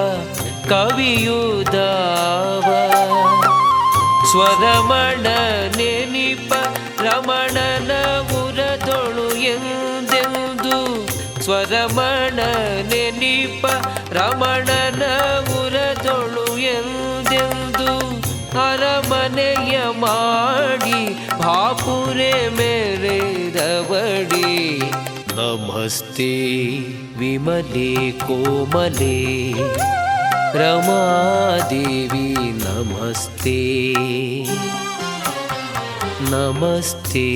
ಕವಿಯುದಾವ ಸ್ವರಮಣ ನೆನಿಪ ರಮಣನ ಉರದೊಳು ಎಂದೆಂದು ಸ್ವರಮಣ ನೆನಿಪ ರಮಣನ ಉರದೊಳು ಎಂದೆಂದು ಅರಮನೆಯ ಮಾಡಿ ಭಾಪುರೆ ಮೇರೆದವಡಿ ನಮಸ್ತೆ ವಿಮಲೆ ಕೋಮಲೆ ರಮಾದೇವಿ ನಮಸ್ತೆ ನಮಸ್ತೆ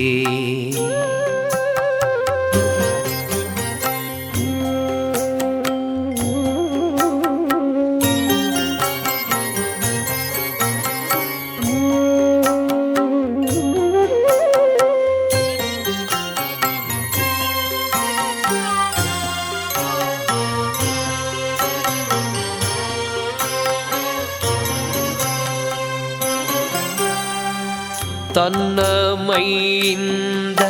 ತನ್ನ ಮೈಯಿಂದ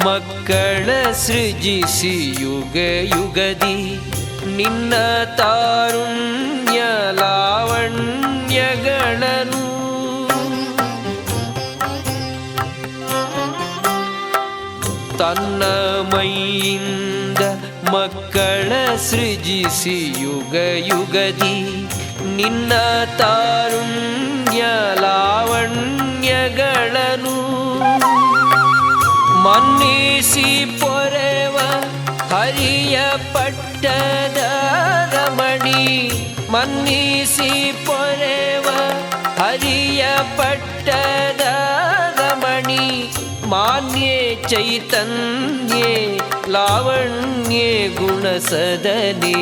ಮಕ್ಕಳ ಸೃಜಿಸಿ ಯುಗ ಯುಗದಿ ನಿನ್ನ ತಾರುಣ್ಯ ಲಾವಣ್ಯಗಳನ್ನು ತನ್ನ ಮೈಯಿಂದ ಮಕ್ಕಳ ಸೃಜಿಸಿ ಯುಗ ಯುಗದಿ ನಿನ್ನ ತಾರುಣ್ಯ ಲಾವಣ್ಯಗಳನ್ನು ಮನ್ನಿಸಿ ಪೊರೆವ ಹರಿಯ ಪಟ್ಟದ ರಮಣಿ ಮನ್ನಿಸಿ ಪೊರೆವ ಹರಿಯ ಪಟ್ಟದ ರಮಣಿ ಮಾನ್ಯೆ ಚೈತನ್ಯೆ ಲಾವಣ್ಯೆ ಗುಣಸದನೆ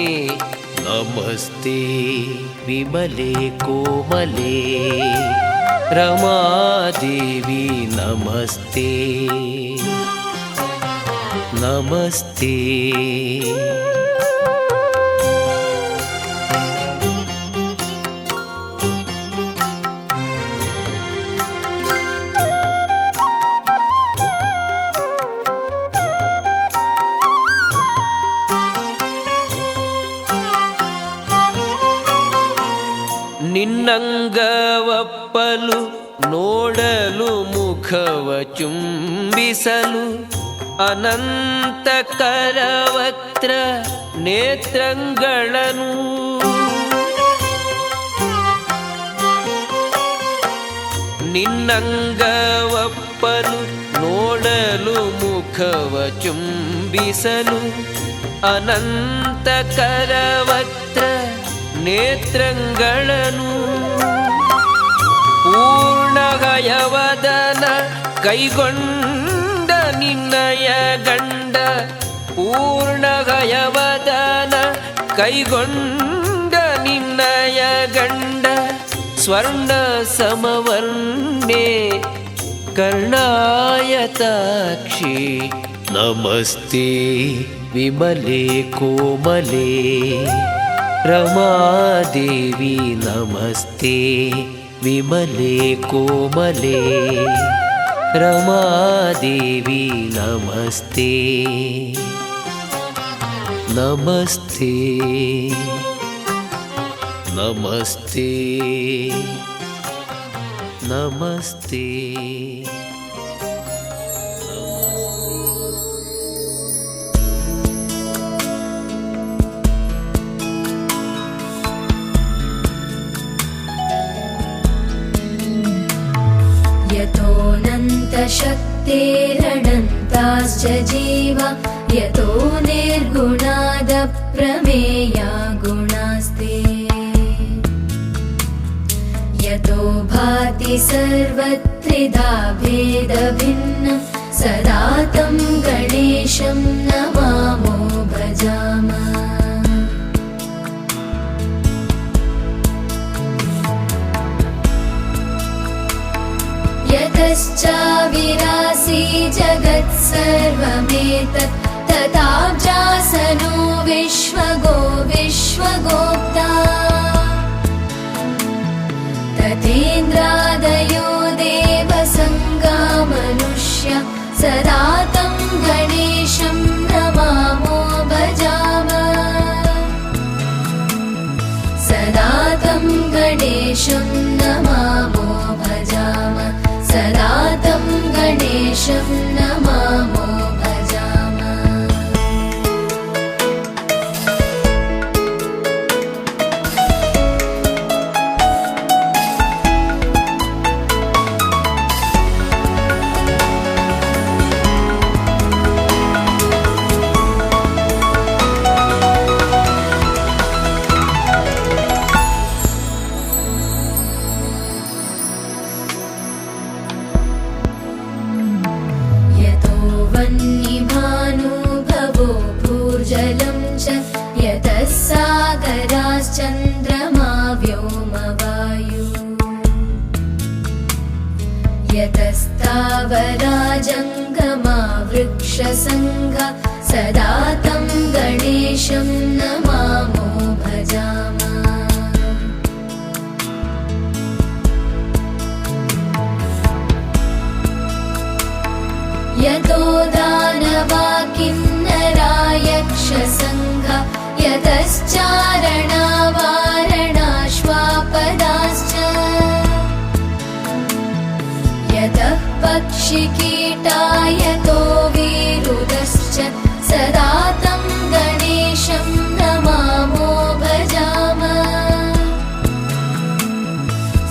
ನಮಸ್ತೆ ವಿಮಲೆ ಕೋಮಲೆ ರಮಾದೇವಿ ನಮಸ್ತೆ ನಮಸ್ತೆ ನಿನ್ನಂಗವಪ್ಪಲು ನೋಡಲು ಮುಖವ ಚುಂಬಿಸಲು ಅನಂತ ಕರವತ್ರ ನೇತ್ರಂಗಳನು ನಿನ್ನಂಗವಪ್ಪಲು ನೋಡಲು ಮುಖವ ಚುಂಬಿಸಲು ಅನಂತ ಕರವತ್ರ ನೇತ್ರಂಗಳನು ಪೂರ್ಣಗಯವದನ ಕೈಗೊಂಡ ನಿನ್ನಯ ಗಂಡ ಪೂರ್ಣಗಯವದನ ಕೈಗೊಂಡ ನಿನ್ನಯ ಗಂಡ ಸ್ವರ್ಣ ಸಮವರ್ಣೆ ಕರ್ಣಾಯತಾಕ್ಷಿ ನಮಸ್ತೆ ವಿಮಲೆ ಕೋಮಲೆ ರಮಾದೇವಿ ನಮಸ್ತೆ ವಿಮಲೆ ಕೋಮಲೆ ರಮಾದೇವಿ ನಮಸ್ತೆ नमस्ते नमस्ते नमस्ते। यतोऽनन्तशक्तिरनन्ताश्च जीवा यतो निर्गुणादप्रमेया गुणास्ते यतो भाति सर्वत्रिधा भेदभिन्नं सदा तं गणेशं नमामो भजामः। यतश्चाविरासी जगत्सर्वमेतत् तथाब्जासनो विश्वगोप्ता तथेन्द्रादयो देवसङ्गा मनुष्या सदा तं गणेशं नमामो भजामः। सदा तं गणेशं नमामो भजामः। सदा तं गणेशं नमामो भजामः। वह्निभानुभवो भूर्जलं च यतः सागराश्चन्द्रमा व्योमवायु यतस्तावरा जङ्गमा वृक्षसङ्घा सदा तं गणेशं नमामो भजामः। यतो दानवा किन्नरा यक्षसङ्घा यतश्चारणा वारणाश्वापदाश्च यतः पक्षिकीटा यतो विरुदश्च सदा तं गणेशं नमामो भजामः।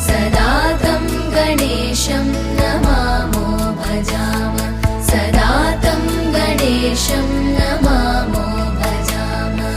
सदा तं गणेशं नमामो भजामः। सदा तं गणेशं नमामो भजामः।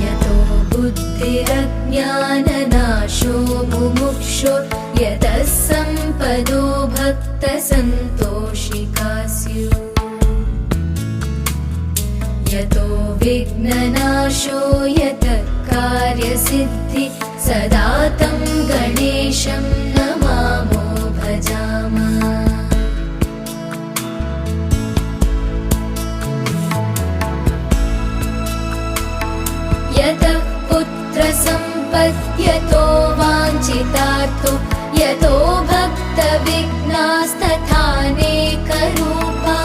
यतो बुद्धिरज्ञाननाशो मुमुक्षो यतः सम्पदो भक्तसन्तोषिका स्युः यतो विघ्ननाशो यतः कार्यसिद्धि सदा तं गणेशं नमामो भजामः। यतः पुत्रसम्पद्यतो वाञ्छितार्थो यतो भक्तविघ्नास्तथानेकरूपा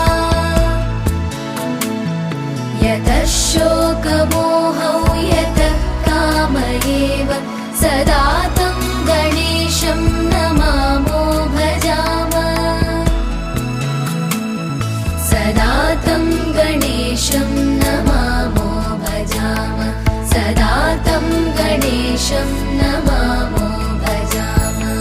यतः शोकमोहौ यतः काम एव सदा तं गणेशं नमामो भजामः। सदा तं गणेशं नमामो भजामः। सदा तं गणेशं नमामो भजामः।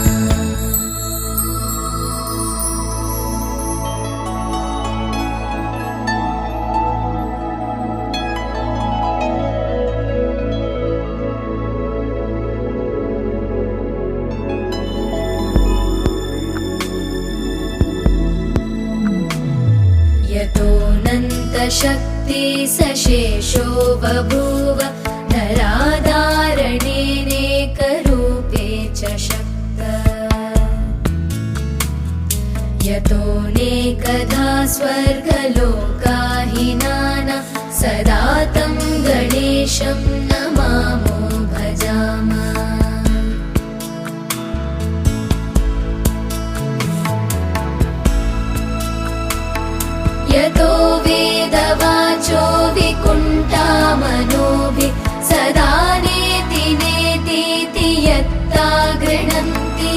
यतोऽनन्तशक्तिसशेषो बभूव नराधारणेनेकरूपे च शक्तः यतो अनेकधा स्वर्गलोकाहिनानां सदा तं गणेशं नमामो भजामः। यतो वेदवाचो विकुण्ठामनोभिः सदा नेति नेतीति यत्ता गृह्णन्ति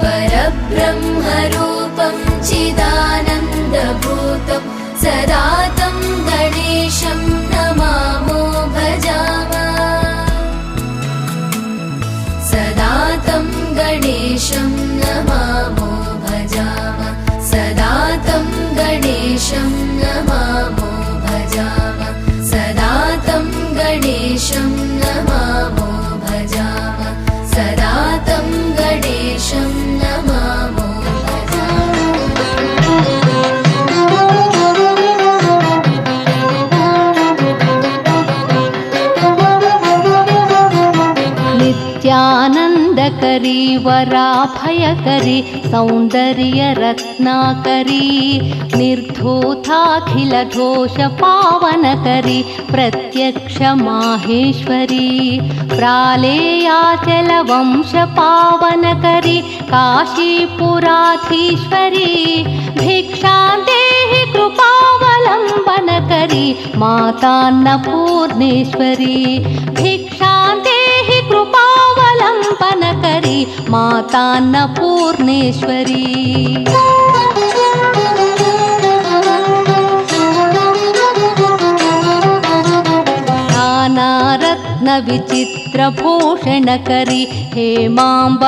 परब्रह्मरूपं चिदानन्दभूतं सदा तं गणेशं नमामो भजामः। सदा तं गणेशं नमामो भजामः। सदा तं गणेशं नमामो भजामः। सदा तं गणेशं नमामो भजामः। सदा तं गणेशं नमामो नित्यानन्दकरी वराभयकरी सौन्दर्यरत्नाकरी निर्धूताखिलदोषपावनकरी प्रत्यक्षमाहेश्वरी प्रालेयाचलवंशपावनकरी काशीपुराधीश्वरी भिक्षां देहि कृपावलम्बनकरी मातान्नपूर्णेश्वरी भिक्षां देहि कृपावलम्बनकरी मातान्नपूर्णेश्वरी। नानारत्नविचित्रभूषणकरी हेमाम्बराडम्बरी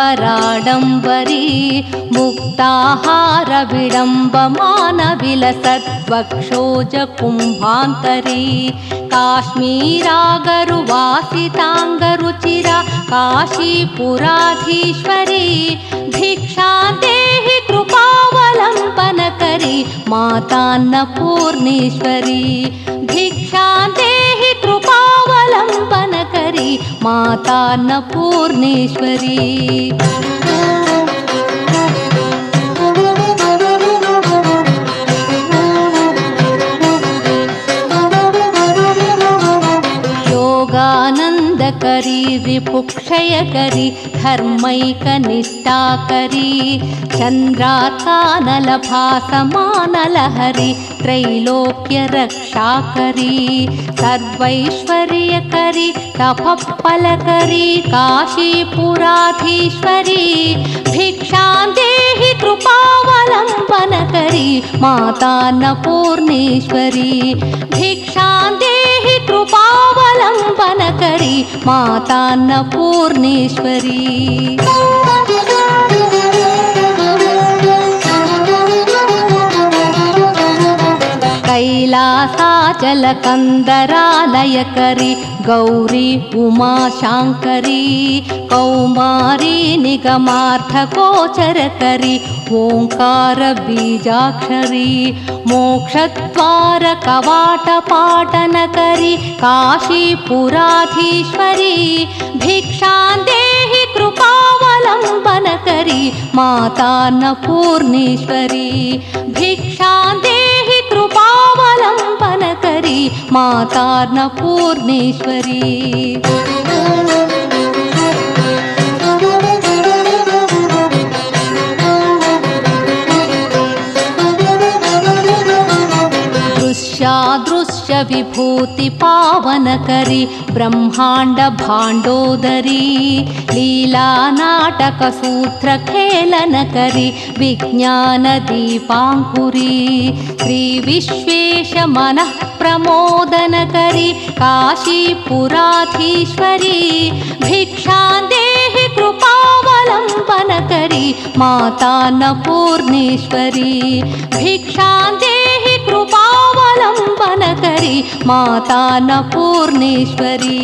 मुक्ताहारविडम्बमानविलसद्वक्षोजकुम्भान्तरी काश्मीरागरुवासिताङ्गरुचिरा काशीपुराधीश्वरी भिक्षां देहि कृपावलम्बनकरी मातान्नपूर्णेश्वरी भिक्षां देहि कृपावलम्बनकरी मातान्नपूर्णेश्वरी। योगानन्दकरी रिपुक्षयकरी धर्मैकनिष्ठाकरी चन्द्रार्कानलभासमानलहरी त्रैलोक्यरक्षाकरी सर्वैश्वर्यकरी तपःफलकरी काशीपुराधीश्वरी भिक्षां देहि कृपावलम्बनकरी मातान्नपूर्णेश्वरी भिक्षां देहि कृपावलम्बनकरी मातान्नपूर्णेश्वरी। कैलासाचलकन्दरालयकरी गौरी उमाशाङ्करी कौमारी निगमार्थगोचरकरी ओङ्कारबीजाक्षरी मोक्षद्वारकवाटपाटनकरी काशीपुराधीश्वरी भिक्षां देहि कृपावलम्बनकरी मातान्नपूर्णेश्वरी भिक्षां देहि कृपावलम्बनकरी मातान्नपूर्णेश्वरी। दृश्यादृश्यविभूतिपावनकरी ब्रह्माण्डभाण्डोदरी लीलानाटकसूत्रखेलनकरी विज्ञानदीपाङ्कुरी श्रीविश्वेशमनःप्रमोदनकरी काशीपुराधीश्वरी भिक्षां देहि कृपावलम्बनकरी मातान्नपूर्णेश्वरी भिक्षां देहि कृपावलम्बनकरी मातान्नपूर्णेश्वरी।